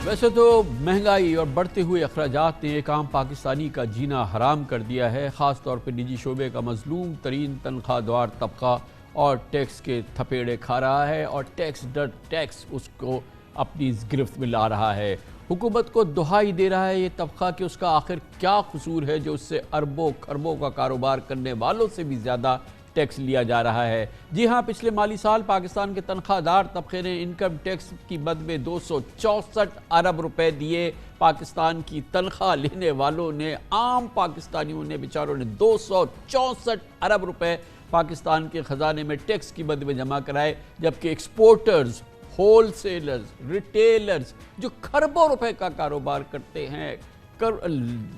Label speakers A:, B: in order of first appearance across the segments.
A: ویسے تو مہنگائی اور بڑھتے ہوئے اخراجات نے ایک عام پاکستانی کا جینا حرام کر دیا ہے، خاص طور پہ نجی شعبے کا مظلوم ترین تنخواہ دار طبقہ اور ٹیکس کے تھپیڑے کھا رہا ہے اور ٹیکس ڈر ٹیکس اس کو اپنی گرفت میں لا رہا ہے۔ حکومت کو دہائی دے رہا ہے یہ طبقہ کہ اس کا آخر کیا قصور ہے جو اس سے اربوں کھربوں کا کاروبار کرنے والوں سے بھی زیادہ ٹیکس لیا جا رہا ہے۔ جی ہاں، پچھلے مالی سال پاکستان کے تنخواہ دار طبقے نے انکم ٹیکس کی مد میں 264 ارب روپے دیے۔ پاکستان کی تنخواہ لینے والوں نے، عام پاکستانیوں نے، بیچاروں نے 264 ارب روپے پاکستان کے خزانے میں ٹیکس کی مد میں جمع کرائے، جبکہ ایکسپورٹرز، ہول سیلرز، ریٹیلرز جو کھربوں روپے کا کاروبار کرتے ہیں،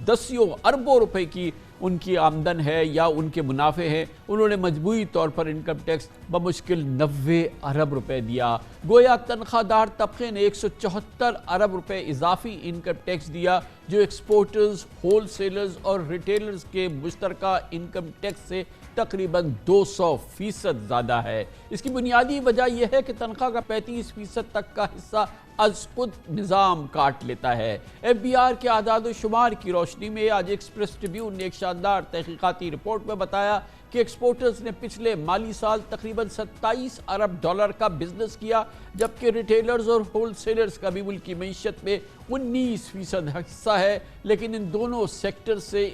A: دسیوں اربوں روپے کی ان کی آمدن ہے یا ان کے منافع ہیں، انہوں نے مجموعی طور پر انکم ٹیکس بمشکل 90 ارب روپے دیا۔ گویا تنخواہ دار طبقے نے 174 ارب روپے اضافی انکم ٹیکس دیا، جو ایکسپورٹرز، ہول سیلرز اور ریٹیلرز کے مشترکہ انکم ٹیکس سے تقریباً 200% زیادہ ہے۔ اس کی بنیادی وجہ یہ ہے کہ تنخواہ کا 35% تک کا حصہ از خود نظام کاٹ لیتا ہے۔ ایف بی آر کے اعداد و شمار کی روشنی میں آج ایکسپریس ٹریبیون نے ایک شاندار تحقیقاتی رپورٹ میں بتایا کہ ایکسپورٹرز نے پچھلے مالی سال تقریباً 27 ارب ڈالر کا بزنس کیا، جبکہ ریٹیلرز اور ہول سیلرز کا بھی ملکی معیشت میں 19% حصہ ہے، لیکن ان دونوں سیکٹر سے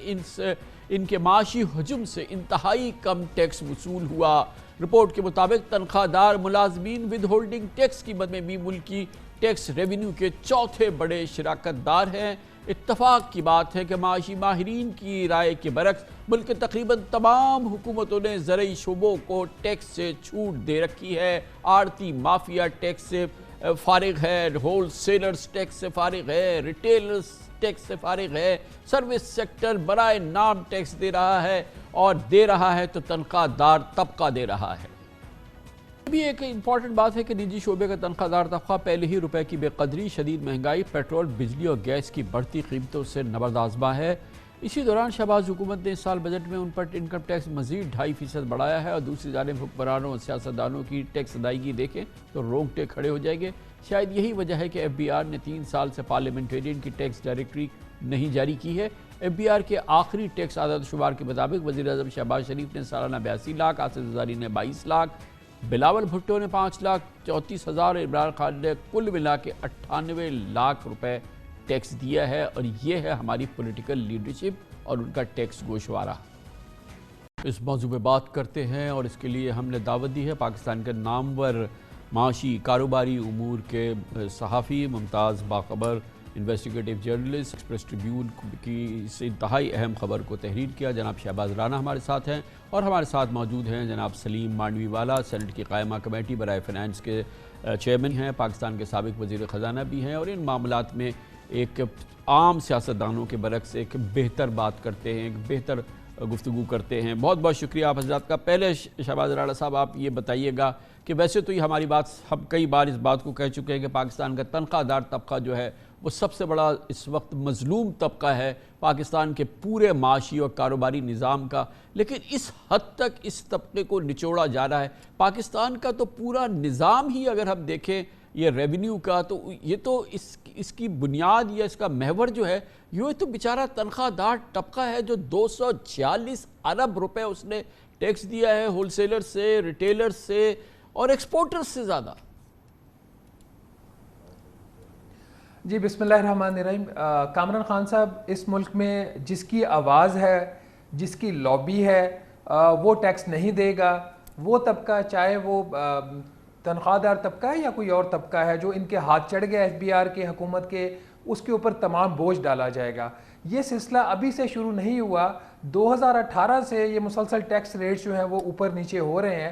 A: ان کے معاشی حجم سے انتہائی کم ٹیکس وصول ہوا۔ رپورٹ کے مطابق تنخواہ دار ملازمین ود ہولڈنگ ٹیکس کی مد میں بھی ملکی ٹیکس ریونیو کے چوتھے بڑے شراکت دار ہیں۔ اتفاق کی بات ہے کہ معاشی ماہرین کی رائے کے برعکس ملک کے تقریباً تمام حکومتوں نے زرعی شعبوں کو ٹیکس سے چھوٹ دے رکھی ہے۔ آڑتی مافیا ٹیکس سے فارغ ہے، ہول سیلرز ٹیکس سے فارغ ہے، ریٹیلرز ٹیکس سے فارغ ہے، سروس سیکٹر برائے نام ٹیکس دے رہا ہے، اور دے رہا ہے تو تنخواہ دار طبقہ دے رہا ہے۔ بھی ایک امپورٹنٹ بات ہے کہ نجی شعبے کا تنخواہ دار طبقہ پہلے ہی روپے کی بے قدری، شدید مہنگائی، پیٹرول، بجلی اور گیس کی بڑھتی قیمتوں سے نبرد آزما ہے۔ اسی دوران شہباز حکومت نے اس سال بجٹ میں ان پر انکم ٹیکس مزید 2.5% بڑھایا ہے، اور دوسری جانب حکمرانوں اور سیاستدانوں کی ٹیکس ادائیگی دیکھیں تو رونگٹے کھڑے ہو جائیں گے۔ شاید یہی وجہ ہے کہ ایف بی آر نے 3 سال سے پارلیمنٹیرین کی ٹیکس ڈائریکٹری نہیں جاری کی ہے۔ ایف بی آر کے آخری ٹیکس اعداد و شمار کے مطابق وزیر اعظم شہباز شریف نے سالانہ 82 لاکھ، آصف زرداری نے 22 لاکھ، بلاول بھٹو نے 5,34,000 اور عمران خان نے کل ملا کے 98 لاکھ روپے ٹیکس دیا ہے، اور یہ ہے ہماری پولیٹیکل لیڈرشپ اور ان کا ٹیکس گوشوارہ۔ اس موضوع پہ بات کرتے ہیں، اور اس کے لیے ہم نے دعوت دی ہے پاکستان کے نامور معاشی کاروباری امور کے صحافی، ممتاز باخبر انویسٹیگیٹو جرنلسٹ، ایکسپریس ٹریبیون کی اس انتہائی اہم خبر کو تحریر کیا جناب شہباز رانا ہمارے ساتھ ہیں، اور ہمارے ساتھ موجود ہیں جناب سلیم مانڈوی والا، سینٹ کی قائمہ کمیٹی برائے فنانس کے چیئرمین ہیں، پاکستان کے سابق وزیر خزانہ بھی ہیں، اور ان معاملات میں ایک عام سیاستدانوں کے برعکس ایک بہتر بات کرتے ہیں، ایک بہتر گفتگو کرتے ہیں۔ بہت بہت شکریہ آپ حضرات کا۔ پہلے شہباز رانا صاحب، آپ یہ بتائیے گا کہ ویسے تو یہ ہماری بات، ہم کئی بار اس بات کو کہہ چکے ہیں کہ پاکستان کا تنخواہ دار طبقہ جو ہے وہ سب سے بڑا اس وقت مظلوم طبقہ ہے پاکستان کے پورے معاشی اور کاروباری نظام کا، لیکن اس حد تک اس طبقے کو نچوڑا جا رہا ہے۔ پاکستان کا تو پورا نظام ہی اگر ہم دیکھیں یہ ریونیو کا، تو یہ تو اس کی بنیاد یا اس کا محور جو ہے، یہ تو بیچارہ تنخواہ دار طبقہ ہے جو 246 ارب روپے اس نے ٹیکس دیا ہے، ہول سیلر سے، ریٹیلر سے اور ایکسپورٹر سے زیادہ۔
B: جی بسم اللہ الرحمن الرحیم۔ کامران خان صاحب، اس ملک میں جس کی آواز ہے، جس کی لابی ہے، وہ ٹیکس نہیں دے گا۔ وہ طبقہ، چاہے وہ تنخواہ دار طبقہ ہے یا کوئی اور طبقہ ہے جو ان کے ہاتھ چڑھ گیا ایف بی آر کے، حکومت کے، اس کے اوپر تمام بوجھ ڈالا جائے گا۔ یہ سلسلہ ابھی سے شروع نہیں ہوا، 2018 سے یہ مسلسل ٹیکس ریٹس جو ہیں وہ اوپر نیچے ہو رہے ہیں۔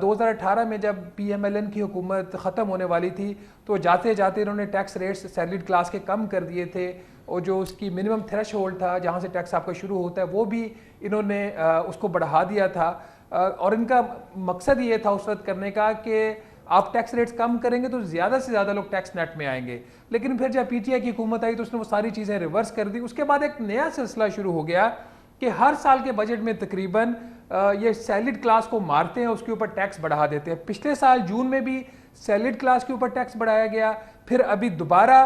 B: 2018 میں جب پی ایم ایل این کی حکومت ختم ہونے والی تھی تو جاتے جاتے انہوں نے ٹیکس ریٹس سیلریڈ کلاس کے کم کر دیے تھے، اور جو اس کی منیمم تھریش ہولڈ تھا جہاں سے ٹیکس آپ کا شروع ہوتا ہے وہ بھی انہوں نے اس کو بڑھا دیا تھا، اور ان کا مقصد یہ تھا اس وقت کرنے کا کہ آپ ٹیکس ریٹس کم کریں گے تو زیادہ سے زیادہ لوگ ٹیکس نیٹ میں آئیں گے۔ لیکن پھر جب پی ٹی آئی کی حکومت آئی تو اس نے وہ ساری چیزیں ریورس کر دی۔ اس کے بعد ایک نیا سلسلہ شروع ہو گیا کہ ہر سال کے بجٹ میں تقریباً یہ سیلریڈ کلاس کو مارتے ہیں، اس کے اوپر ٹیکس بڑھا دیتے ہیں۔ پچھلے سال جون میں بھی سیلریڈ کلاس کے اوپر ٹیکس بڑھایا گیا، پھر ابھی دوبارہ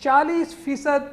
B: 40%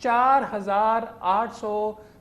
B: 4,800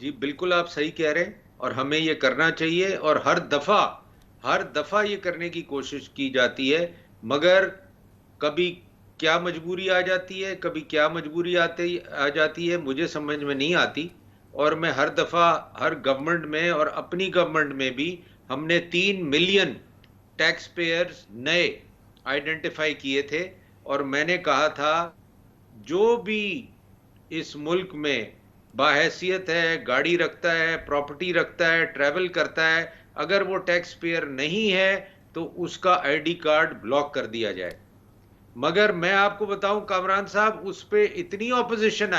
C: جی بالکل آپ صحیح کہہ رہے ہیں، اور ہمیں یہ کرنا چاہیے، اور ہر دفعہ یہ کرنے کی کوشش کی جاتی ہے، مگر کبھی کیا مجبوری آ جاتی ہے، کبھی کیا مجبوری آ جاتی ہے، مجھے سمجھ میں نہیں آتی۔ اور میں ہر دفعہ ہر گورنمنٹ میں اور اپنی گورنمنٹ میں بھی ہم نے 3 ملین ٹیکس پیئرز نئے آئیڈینٹیفائی کیے تھے، اور میں نے کہا تھا جو بھی اس ملک میں باحیثیت ہے، گاڑی رکھتا ہے، پراپرٹی رکھتا ہے، ٹریول کرتا ہے، اگر وہ ٹیکس پیئر نہیں ہے تو اس کا آئی ڈی کارڈ بلاک کر دیا جائے۔ مگر میں آپ کو بتاؤں کامران صاحب، اس پہ اتنی اپوزیشن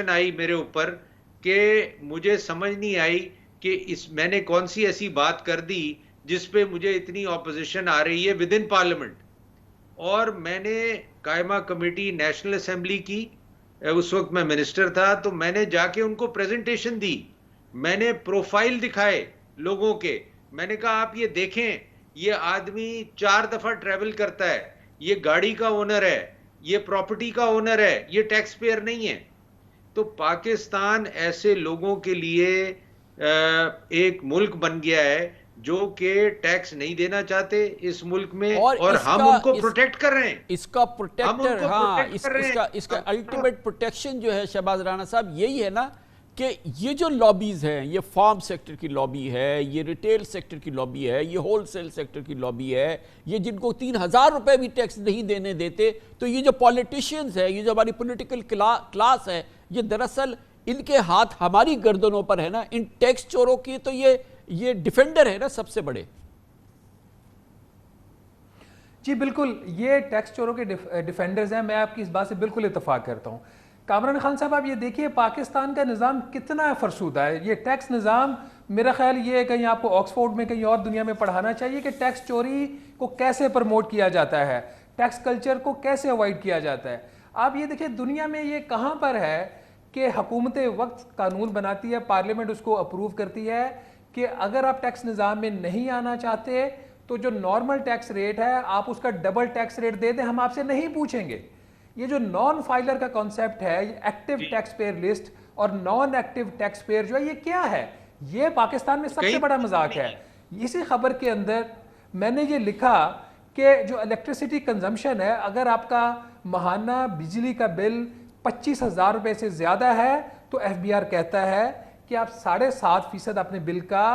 C: آئی میرے اوپر کہ مجھے سمجھ نہیں آئی کہ میں نے کون سی ایسی بات کر دی جس پہ مجھے اتنی اپوزیشن آ رہی ہے ود ان پارلیمنٹ۔ اور میں نے قائمہ کمیٹی نیشنل اسمبلی کی، اس وقت میں منسٹر تھا، تو میں نے جا کے ان کو پریزنٹیشن دی، میں نے پروفائل دکھائے لوگوں کے، میں نے کہا آپ یہ دیکھیں، یہ آدمی 4 دفعہ ٹریول کرتا ہے، یہ گاڑی کا اونر ہے، یہ پراپرٹی کا اونر ہے، یہ ٹیکس پیئر نہیں ہے۔ تو پاکستان ایسے لوگوں کے لیے ایک ملک بن گیا ہے جو کہ ٹیکس نہیں دینا چاہتے اس ملک میں، اور ہم ان کو پروٹیکٹ کر رہے ہیں،
A: اس کا پروٹیکٹر، ہاں اس کا الٹیمیٹ پروٹیکشن جو ہے شہباز رانا صاحب یہی ہے نا کہ یہ جو لابیز ہیں، یہ فارم سیکٹر کی لابی ہے، یہ ریٹیل سیکٹر کی لابی ہے، یہ ہول سیل سیکٹر کی لابی ہے، یہ جن کو 3,000 روپے بھی ٹیکس نہیں دینے دیتے، تو یہ جو پولیٹیشینز ہیں، یہ جو ہماری پولیٹیکل کلاس ہے، یہ دراصل ان کے ہاتھ ہماری گردنوں پر ہے نا، ان ٹیکس چوروں کی تو یہ ڈیفینڈر ہے نا سب سے بڑے۔
B: جی بالکل، یہ ٹیکس چوروں کے ڈیفینڈرز ہیں، میں آپ کی اس بات سے بالکل اتفاق کرتا ہوں۔ کامران خان صاحب آپ یہ دیکھیے پاکستان کا نظام کتنا فرسودہ ہے، یہ ٹیکس نظام میرا خیال یہ ہے کہیں آپ کو آکسفورڈ میں کہیں اور دنیا میں پڑھانا چاہیے کہ ٹیکس چوری کو کیسے پروموٹ کیا جاتا ہے، ٹیکس کلچر کو کیسے اوائڈ کیا جاتا ہے۔ آپ یہ دیکھیں دنیا میں یہ کہاں پر ہے کہ حکومت وقت قانون بناتی ہے، پارلیمنٹ اس کو اپروو کرتی ہے کہ اگر آپ ٹیکس نظام میں نہیں آنا چاہتے تو جو نارمل ٹیکس ریٹ ہے آپ اس کا ڈبل ٹیکس ریٹ دے دیں، ہم آپ سے نہیں پوچھیں گے۔ یہ جو نان فائلر کا کانسیپٹ ہے، ایکٹیو ٹیکس پیئر لسٹ اور نان ایکٹیو ٹیکس پیئر جو ہے، یہ کیا ہے؟ یہ پاکستان میں سب سے بڑا مذاق ہے۔ اسی خبر کے اندر میں نے یہ لکھا کہ جو الیکٹریسٹی کنزمپشن ہے، اگر آپ کا ماہانہ بجلی کا بل 25,000 روپے سے زیادہ ہے تو ایف بی آر کہتا ہے کہ آپ 7.5% اپنے بل کا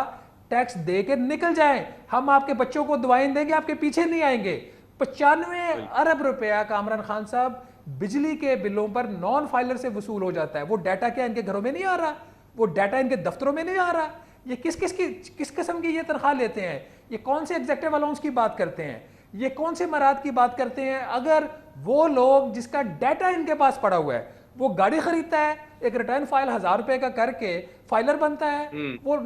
B: ٹیکس دے کے نکل جائیں، ہم آپ کے بچوں کو دعائیں دیں گے، آپ کے پیچھے نہیں آئیں گے۔ 95 ارب روپیہ کامران خان صاحب بجلی کے بلوں پر نان فائلر سے وصول ہو جاتا ہے۔ وہ ڈیٹا کیا ان کے گھروں میں نہیں آ رہا، وہ ڈیٹا ان کے دفتروں میں نہیں آ رہا؟ یہ کس قسم کی یہ تنخواہ لیتے ہیں؟ یہ کون سے ایگزیکٹو الاؤنس کی بات کرتے ہیں؟ یہ کون سے مراد کی بات کرتے ہیں؟ اگر وہ لوگ جس کا ڈیٹا ان کے پاس پڑا ہوا ہے وہ گاڑی خریدتا ہے، ایک ریٹرن فائل 1,000 روپے کا کر کے فائلر بنتا ہے، وہ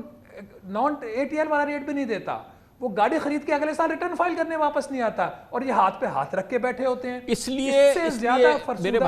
B: نان اے ٹی ایل والا ریٹ بھی نہیں دیتا، وہ گاڑی خرید کے اگلے سال ریٹرن فائل کرنے واپس نہیں آتا، اور یہ ہاتھ پہ ہاتھ رکھ کے بیٹھے ہوتے ہیں۔
A: اس لیے میرے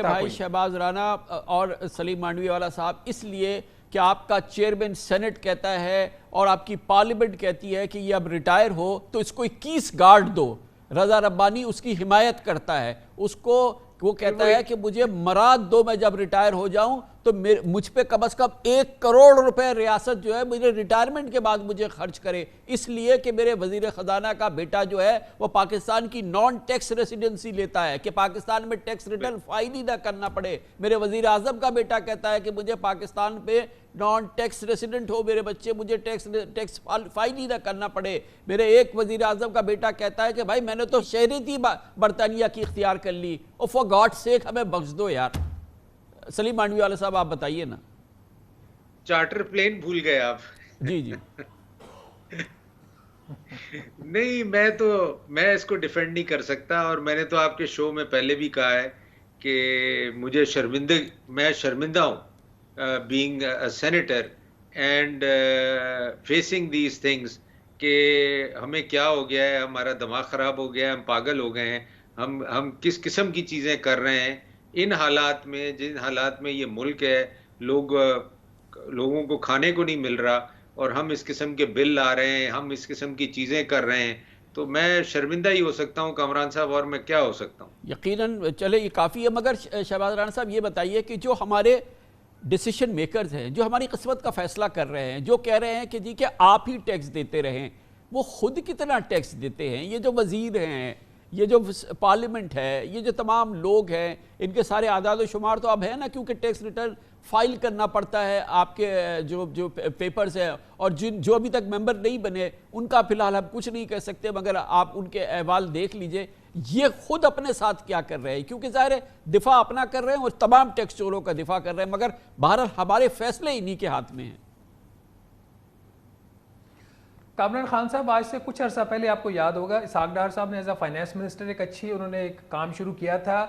A: بھائی شہباز رانا اور سلیم مانڈوی والا صاحب، اس لیے کہ آپ کا چیئرمین سینٹ کہتا ہے اور آپ کی پارلیمنٹ کہتی ہے کہ یہ اب ریٹائر ہو تو اس کو 21 گارڈ دو، رضا ربانی اس کی حمایت کرتا ہے، اس کو وہ کہتا ہے کہ مجھے مراد دو، میں جب ریٹائر ہو جاؤں تو مجھ پہ کم از کم 1 کروڑ روپے ریاست جو ہے مجھے ریٹائرمنٹ کے بعد مجھے خرچ کرے، اس لیے کہ میرے وزیر خزانہ کا بیٹا جو ہے وہ پاکستان کی نان ٹیکس ریسیڈنسی لیتا ہے، کہ پاکستان میں ٹیکس ریٹرن فائل ہی نہ کرنا پڑے۔ میرے وزیر اعظم کا بیٹا کہتا ہے کہ مجھے پاکستان پہ نان ٹیکس ریسیڈنٹ ہو میرے بچے، مجھے ٹیکس فائل ہی نہ کرنا پڑے۔ میرے ایک وزیر اعظم کا بیٹا کہتا ہے کہ بھائی میں نے تو شہریتی برطانیہ کی اختیار کر لی، اور فار گاڈ سیک ہمیں بخش دو یار۔ سلیم مانڈوی والے صاحب آپ بتائیے نا۔
C: چارٹر پلین بھول گئے آپ؟
A: جی
C: نہیں، میں اس کو ڈیفینڈ نہیں کر سکتا، اور میں نے تو آپ کے شو میں پہلے بھی کہا ہے کہ میں شرمندہ ہوں being a senator and facing these things کہ ہمیں کیا ہو گیا ہے، ہمارا دماغ خراب ہو گیا ہے، ہم پاگل ہو گئے ہیں، ہم کس قسم کی چیزیں کر رہے ہیں ان حالات میں، جن حالات میں یہ ملک ہے، لوگوں کو کھانے کو نہیں مل رہا، اور ہم اس قسم کے بل لا رہے ہیں، ہم اس قسم کی چیزیں کر رہے ہیں، تو میں شرمندہ ہی ہو سکتا ہوں کامران صاحب، اور میں کیا ہو سکتا ہوں؟
A: یقیناً چلے یہ کافی ہے، مگر شہباز رانا صاحب یہ بتائیے کہ جو ہمارے ڈیسیشن میکرز ہیں جو ہماری قسمت کا فیصلہ کر رہے ہیں، جو کہہ رہے ہیں کہ جی کہ آپ ہی ٹیکس دیتے رہیں، وہ خود کتنا ٹیکس دیتے ہیں؟ یہ جو وزیر ہیں، یہ جو پارلیمنٹ ہے، یہ جو تمام لوگ ہیں، ان کے سارے اعداد و شمار تو اب ہے نا، کیونکہ ٹیکس ریٹرن فائل کرنا پڑتا ہے آپ کے جو پیپرز ہیں، اور جو ابھی تک ممبر نہیں بنے ان کا فی الحال ہم کچھ نہیں کہہ سکتے، مگر آپ ان کے احوال دیکھ لیجئے، یہ خود اپنے ساتھ کیا کر رہے ہیں، کیونکہ ظاہر ہے دفاع اپنا کر رہے ہیں اور تمام ٹیکس چوروں کا دفاع کر رہے ہیں، مگر بہرحال ہمارے فیصلے انہی کے ہاتھ میں ہیں۔
B: کامران خان صاحب، آج سے کچھ عرصہ پہلے آپ کو یاد ہوگا اسحاق ڈار صاحب نے ایز اے فائنانس منسٹر ایک اچھی انہوں نے ایک کام شروع کیا تھا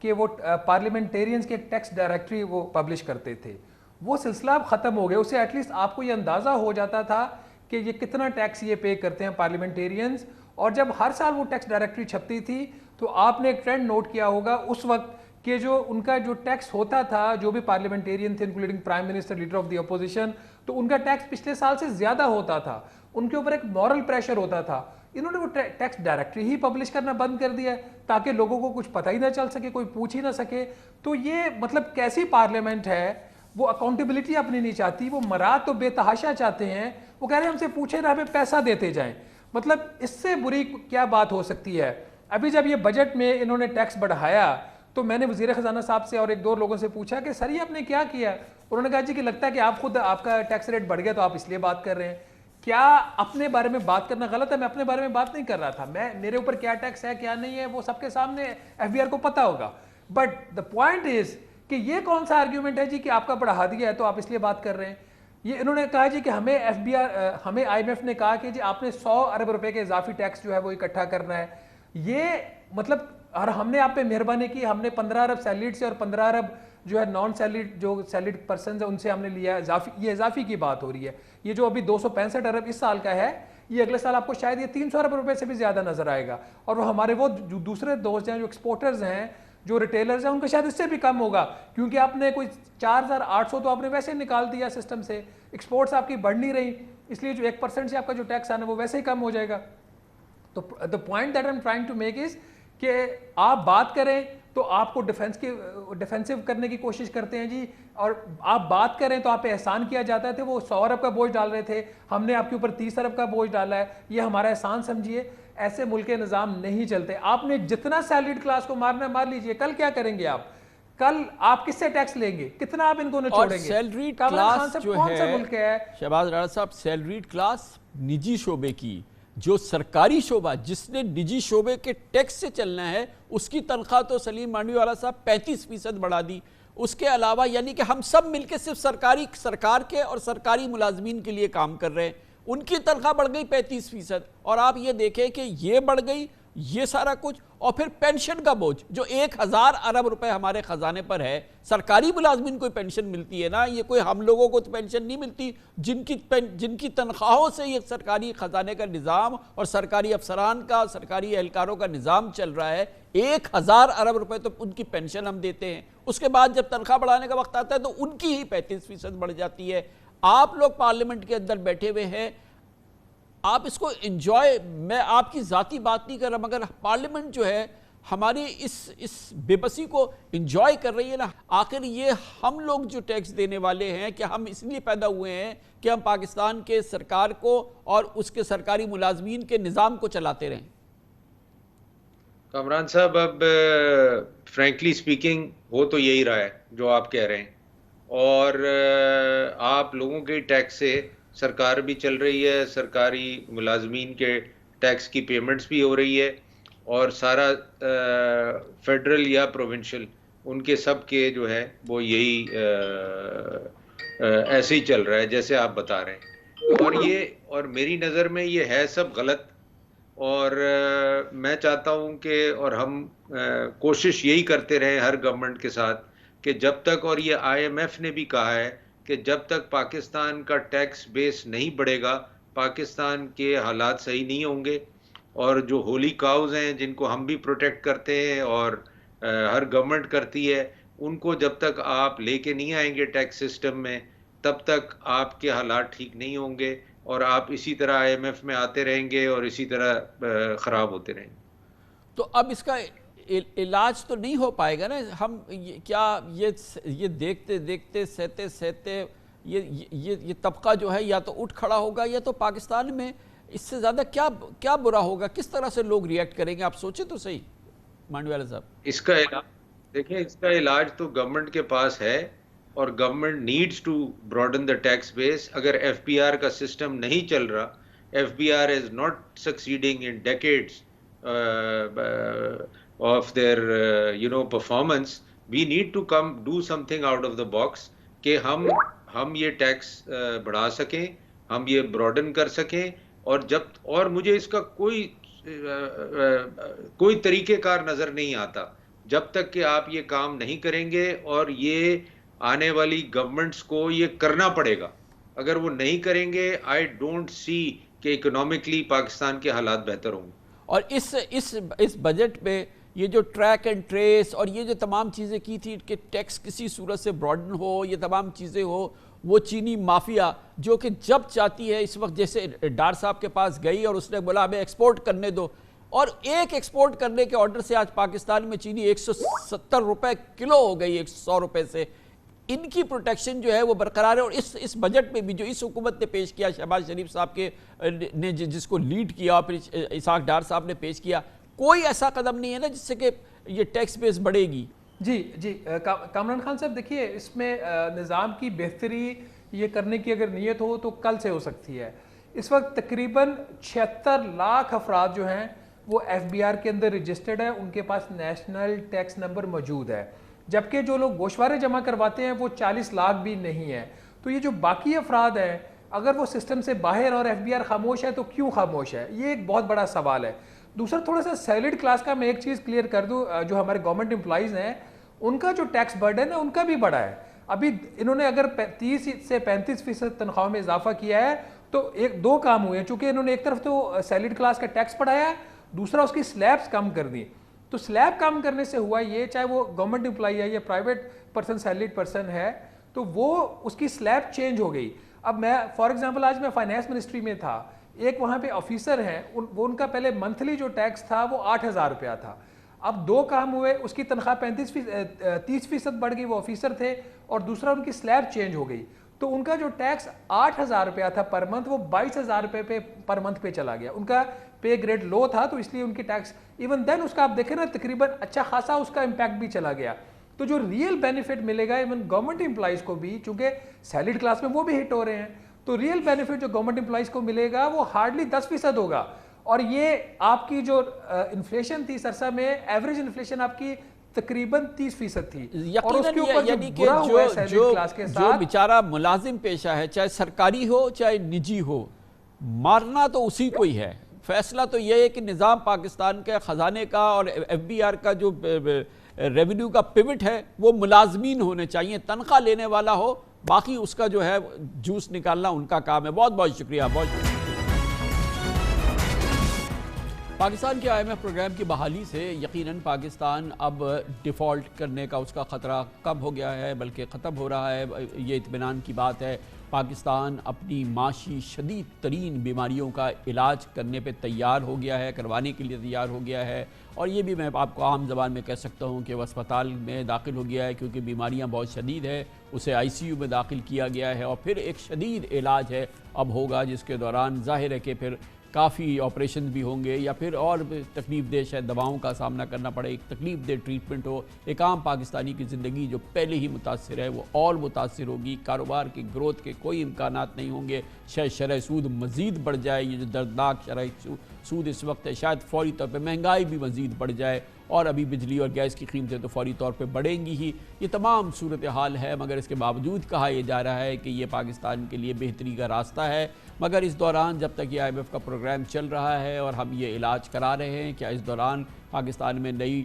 B: کہ وہ پارلیمنٹیرینز کی ایک ٹیکس ڈائریکٹری وہ پبلش کرتے تھے۔ وہ سلسلہ اب ختم ہو گیا، اسے ایٹ لیسٹ آپ کو یہ اندازہ ہو جاتا تھا کہ یہ کتنا ٹیکس یہ پے کرتے ہیں پارلیمنٹیرینز، اور جب ہر سال وہ ٹیکس ڈائریکٹری چھپتی تھی تو آپ نے ایک ٹرینڈ نوٹ کیا ہوگا اس وقت کہ جو ان کا جو ٹیکس ہوتا تھا، جو بھی پارلیمنٹیرین تھے including prime minister, leader of the opposition, تو ان کا ٹیکس پچھلے سال سے زیادہ ہوتا تھا، ان کے اوپر ایک مورل پریشر ہوتا تھا۔ انہوں نے وہ ٹیکس ڈائریکٹری ہی پبلش کرنا بند کر دیا تاکہ لوگوں کو کچھ پتہ ہی نہ چل سکے، کوئی پوچھ ہی نہ سکے۔ تو یہ مطلب کیسی پارلیمنٹ ہے؟ وہ اکاؤنٹیبلٹی اپنی نہیں چاہتی، وہ مراد تو بے تحاشا چاہتے ہیں، وہ کہہ رہے ہیں ہم سے پوچھے نہ، ہمیں پیسہ دیتے جائیں۔ مطلب اس سے بری کیا بات ہو سکتی ہے؟ ابھی جب یہ بجٹ میں انہوں نے ٹیکس بڑھایا تو میں نے وزیر خزانہ صاحب سے اور ایک دو لوگوں سے پوچھا کہ سر یہ آپ نے کیا کیا؟ انہوں نے کہا جی کہ لگتا ہے کہ آپ خود آپ کا ٹیکس ریٹ بڑھ گیا تو آپ اس لیے بات کر رہے ہیں۔ کیا اپنے بارے میں بات کرنا غلط ہے؟ میں اپنے بارے میں بات نہیں کر رہا تھا، میرے اوپر کیا ٹیکس ہے کیا نہیں ہے وہ سب کے سامنے ایف بی آر کو پتہ ہوگا، بٹ دا پوائنٹ از کہ یہ کون سا آرگیومنٹ ہے جی کہ آپ کا بڑھا دیا ہے تو آپ اس لیے بات کر رہے ہیں؟ یہ انہوں نے کہا جی کہ ہمیں ایف بی آر ہمیں آئی ایم ایف نے کہا کہ جی آپ نے 100 ارب روپے کے اضافی ٹیکس جو ہے وہ اکٹھا کرنا ہے۔ یہ مطلب اور ہم نے آپ پہ مہربانی کی، ہم نے 15 ارب سیلریڈ سے اور 15 ارب جو ہے نان سیلریڈ جو سیلریڈ پرسنز ہیں ان سے ہم نے لیا اضافی، یہ اضافی کی بات ہو رہی ہے۔ یہ جو ابھی 265 ارب اس سال کا ہے، یہ اگلے سال آپ کو شاید یہ 300 ارب روپے سے بھی زیادہ نظر آئے گا، اور وہ ہمارے وہ جو دوسرے دوست ہیں جو ایکسپورٹرز ہیں، جو ریٹیلرز ہیں، ان کا شاید اس سے بھی کم ہوگا، کیونکہ آپ نے کوئی 4800 تو آپ نے ویسے نکال دیا سسٹم سے، ایکسپورٹس آپ کی بڑھ نہیں رہی، اس لیے جو 1% سے آپ کا جو ٹیکس آنا وہ ویسے ہی کم ہو جائے گا۔ تو the point that I'm trying to make is کہ آپ بات کریں تو آپ کو ڈیفینسو کرنے کی کوشش کرتے ہیں جی، اور آپ بات کریں تو آپ پہ احسان کیا جاتا ہے۔ وہ 100 ارب کا بوجھ ڈال رہے تھے، ہم نے آپ کے اوپر 30 ارب کا بوجھ ڈالا ہے، یہ ہمارا احسان سمجھیے۔ ایسے ملک کے نظام نہیں چلتے۔ آپ نے جتنا سیلریڈ کلاس کو مارنا مار لیجئے، کل کیا کریں گے آپ؟ کل آپ کس سے ٹیکس لیں گے؟ کتنا آپ ان کو نچوڑیں گے؟
A: سیلریڈ کلاس جو ہے شہباز رانا صاحب، سیلریڈ کلاس نجی شعبے کی، جو سرکاری شعبہ جس نے نجی شعبے کے ٹیکس سے چلنا ہے، اس کی تنخواہ تو سلیم مانڈوی والا صاحب 35% بڑھا دی۔ اس کے علاوہ یعنی کہ ہم سب مل کے صرف سرکار کے اور سرکاری ملازمین کے لیے کام کر رہے ہیں، ان کی تنخواہ بڑھ گئی 35%، اور آپ یہ دیکھیں کہ یہ بڑھ گئی، یہ سارا کچھ، اور پھر پینشن کا بوجھ جو 1000 ارب روپے ہمارے خزانے پر ہے۔ سرکاری ملازمین کو پینشن ملتی ہے نا، یہ کوئی ہم لوگوں کو پینشن نہیں ملتی، جن کی تنخواہوں سے یہ سرکاری خزانے کا نظام اور سرکاری افسران کا، سرکاری اہلکاروں کا نظام چل رہا ہے۔ 1000 ارب روپے تو ان کی پینشن ہم دیتے ہیں، اس کے بعد جب تنخواہ بڑھانے کا وقت آتا ہے تو ان کی ہی 35% بڑھ جاتی ہے۔ آپ لوگ پارلیمنٹ کے اندر بیٹھے ہوئے ہیں، آپ اس کو انجوائے، میں آپ کی ذاتی بات نہیں کر رہا، مگر پارلیمنٹ جو ہے ہماری اس بے بسی کو انجوائے کر رہی ہے نا۔ آخر یہ ہم لوگ جو ٹیکس دینے والے ہیں کہ ہم اس لیے پیدا ہوئے ہیں کہ ہم پاکستان کے سرکار کو اور اس کے سرکاری ملازمین کے نظام کو چلاتے رہیں۔
C: کامران صاحب، اب فرینکلی سپیکنگ ہو تو یہی رہا ہے جو آپ کہہ رہے ہیں، اور آپ لوگوں کے ٹیکس سے سرکار بھی چل رہی ہے، سرکاری ملازمین کے ٹیکس کی پیمنٹس بھی ہو رہی ہے، اور سارا فیڈرل یا پروونشل ان کے سب کے جو ہے وہ یہی ایسے ہی چل رہا ہے جیسے آپ بتا رہے ہیں، اور میری نظر میں یہ ہے سب غلط، اور میں چاہتا ہوں کہ اور ہم کوشش یہی کرتے رہیں ہر گورنمنٹ کے ساتھ کہ جب تک، اور یہ آئی ایم ایف نے بھی کہا ہے کہ جب تک پاکستان کا ٹیکس بیس نہیں بڑھے گا، پاکستان کے حالات صحیح نہیں ہوں گے، اور جو ہولی کاؤز ہیں جن کو ہم بھی پروٹیکٹ کرتے ہیں اور ہر گورنمنٹ کرتی ہے، ان کو جب تک آپ لے کے نہیں آئیں گے ٹیکس سسٹم میں، تب تک آپ کے حالات ٹھیک نہیں ہوں گے، اور آپ اسی طرح آئی ایم ایف میں آتے رہیں گے اور اسی طرح خراب ہوتے رہیں گے۔
A: تو اب اس کا علاج تو نہیں ہو پائے گا نا. ہم کیا یہ دیکھتے دیکھتے سہتے سہتے یہ طبقہ جو ہے یا تو اٹھ کھڑا ہوگا یا تو پاکستان میں اس سے زیادہ کیا برا ہوگا؟ کس طرح سے لوگ ریئیکٹ کریں گے؟ آپ سوچیں تو صحیح مانڈی والا صاحب.
C: اس کا علاج دیکھیں، اس کا علاج تو گورنمنٹ کے پاس ہے، اور government needs to broaden the tax base. اگر ایف بی آر کا سسٹم نہیں چل رہا، F B R is not succeeding in decades of their performance, we need to come do something out of the box کہ ہم یہ tax بڑھا سکیں، ہم یہ براڈن کر سکیں. اور مجھے اس کا کوئی طریقہ کار نظر نہیں آتا جب تک کہ آپ یہ کام نہیں کریں گے، اور یہ آنے والی گورنمنٹس کو یہ کرنا پڑے گا. اگر وہ نہیں کریں گے، آئی ڈونٹ سی کہ اکنامکلی پاکستان کے حالات بہتر ہوں گے.
A: اور اس بجٹ میں یہ جو ٹریک اینڈ ٹریس اور یہ جو تمام چیزیں کی تھی کہ ٹیکس کسی صورت سے براڈن ہو، یہ تمام چیزیں ہو، وہ چینی مافیا جو کہ جب چاہتی ہے اس وقت، جیسے ڈار صاحب کے پاس گئی اور اس نے بولا ہمیں ایکسپورٹ کرنے دو، اور ایک ایکسپورٹ کرنے کے آرڈر سے آج پاکستان میں چینی 170 روپے کلو ہو گئی، 100 روپے سے. ان کی پروٹیکشن جو ہے وہ برقرار ہے. اور اس بجٹ میں بھی جو اس حکومت نے پیش کیا، شہباز شریف صاحب نے جس کو لیڈ کیا اور پھر اسحاق ڈار صاحب نے پیش کیا، کوئی ایسا قدم نہیں ہے نا جس سے کہ یہ ٹیکس بیس بڑھے گی.
B: جی کامران خان صاحب، دیکھیے اس میں نظام کی بہتری یہ کرنے کی اگر نیت ہو تو کل سے ہو سکتی ہے. اس وقت تقریباً 76 لاکھ افراد جو ہیں وہ ایف بی آر کے اندر رجسٹرڈ ہیں، ان کے پاس نیشنل ٹیکس نمبر موجود ہے، جبکہ جو لوگ گوشوارے جمع کرواتے ہیں وہ 40 لاکھ بھی نہیں ہیں. تو یہ جو باقی افراد ہیں، اگر وہ سسٹم سے باہر اور ایف بی آر خاموش ہے تو کیوں خاموش ہے؟ یہ ایک بہت بڑا سوال ہے. دوسرا تھوڑا سا سیلڈ کلاس کا میں ایک چیز کلیئر کر دوں، جو ہمارے گورنمنٹ امپلائیز ہیں ان کا جو ٹیکس برڈن ہے ان کا بھی بڑا ہے. ابھی انہوں نے اگر 30 سے 35% تنخواہ میں اضافہ کیا ہے تو دو کام ہوئے ہیں، چونکہ انہوں نے ایک طرف تو سیلڈ کلاس کا ٹیکس بڑھایا ہے، دوسرا اس کی سلیبس کم کر دی. تو سلیب کم کرنے سے ہوا یہ، چاہے وہ گورنمنٹ امپلائی ہے یا پرائیویٹ پرسن سیلریڈ پرسن ہے، تو وہ اس کی سلیب چینج ہو گئی. اب میں فار ایگزامپل آج میں فائنانس منسٹری میں تھا، ایک وہاں پہ آفیسر ہیں، وہ ان کا پہلے منتھلی جو ٹیکس تھا وہ 8,000 روپیہ تھا. اب دو کام ہوئے، اس کی تنخواہ 30% بڑھ گئی، وہ آفیسر تھے، اور دوسرا ان کی سلیب چینج ہو گئی. تو ان کا جو ٹیکس 8,000 روپیہ تھا پر منتھ، وہ 22,000 روپے پہ پر منتھ پہ چلا گیا. ان کا پے گریڈ لو تھا تو اس لیے ان کی ٹیکس ایون دین اس کا آپ دیکھیں نا تقریباً اچھا خاصا اس کا امپیکٹ بھی چلا گیا. تو جو ریئل بینیفٹ ملے گا ایون گورنمنٹ امپلائیز کو بھی، چونکہ سیلریڈ کلاس میں وہ بھی ہٹ ہو رہے ہیں، تو ریئل بینیفٹ جو گورنمنٹ امپلائیز کو ملے گا وہ ہارڈلی 10% ہوگا. اور یہ آپ کی جو انفلیشن تھی سرسا میں، ایوریج انفلیشن آپ کی تقریباً 30% تھی. اور اس کے اوپر
A: یعنی کہ
B: برا ہوا ہے سیلریڈ کلاس کے
A: جو
B: ساتھ،
A: بیچارہ ملازم پیشہ ہے، چاہے سرکاری ہو چاہے نجی ہو، مارنا تو اسی کو ہی ہے. فیصلہ تو یہ ہے کہ نظام پاکستان کے خزانے کا اور ایف بی آر کا جو ریونیو کا پیوٹ ہے وہ ملازمین ہونے چاہیے، تنخواہ لینے والا ہو، باقی اس کا جو ہے جوس نکالنا ان کا کام ہے. بہت بہت شکریہ. پاکستان کے آئی ایم ایف پروگرام کی بحالی سے یقیناً پاکستان اب ڈیفالٹ کرنے کا اس کا خطرہ کم ہو گیا ہے، بلکہ ختم ہو رہا ہے. یہ اطمینان کی بات ہے. پاکستان اپنی معاشی شدید ترین بیماریوں کا علاج کرنے پہ تیار ہو گیا ہے، کروانے کے لیے تیار ہو گیا ہے. اور یہ بھی میں آپ کو عام زبان میں کہہ سکتا ہوں کہ وہ اسپتال میں داخل ہو گیا ہے، کیونکہ بیماریاں بہت شدید ہے، اسے آئی سی یو میں داخل کیا گیا ہے. اور پھر ایک شدید علاج ہے اب ہوگا، جس کے دوران ظاہر ہے کہ پھر کافی آپریشن بھی ہوں گے، یا پھر اور تکلیف دہ شاید دواؤں کا سامنا کرنا پڑے، ایک تکلیف دہ ٹریٹمنٹ ہو. ایک عام پاکستانی کی زندگی جو پہلے ہی متاثر ہے وہ اور متاثر ہوگی. کاروبار کی گروتھ کے کوئی امکانات نہیں ہوں گے. شاید شرح سود مزید بڑھ جائے. یہ جو دردناک شرح سود اس وقت ہے، شاید فوری طور پہ مہنگائی بھی مزید بڑھ جائے، اور ابھی بجلی اور گیس کی قیمتیں تو فوری طور پہ بڑھیں گی ہی. یہ تمام صورتحال ہے، مگر اس کے باوجود کہا یہ جا رہا ہے کہ یہ پاکستان کے لیے بہتری کا راستہ ہے. مگر اس دوران جب تک یہ آئی ایم ایف کا پروگرام چل رہا ہے اور ہم یہ علاج کرا رہے ہیں، کیا اس دوران پاکستان میں نئی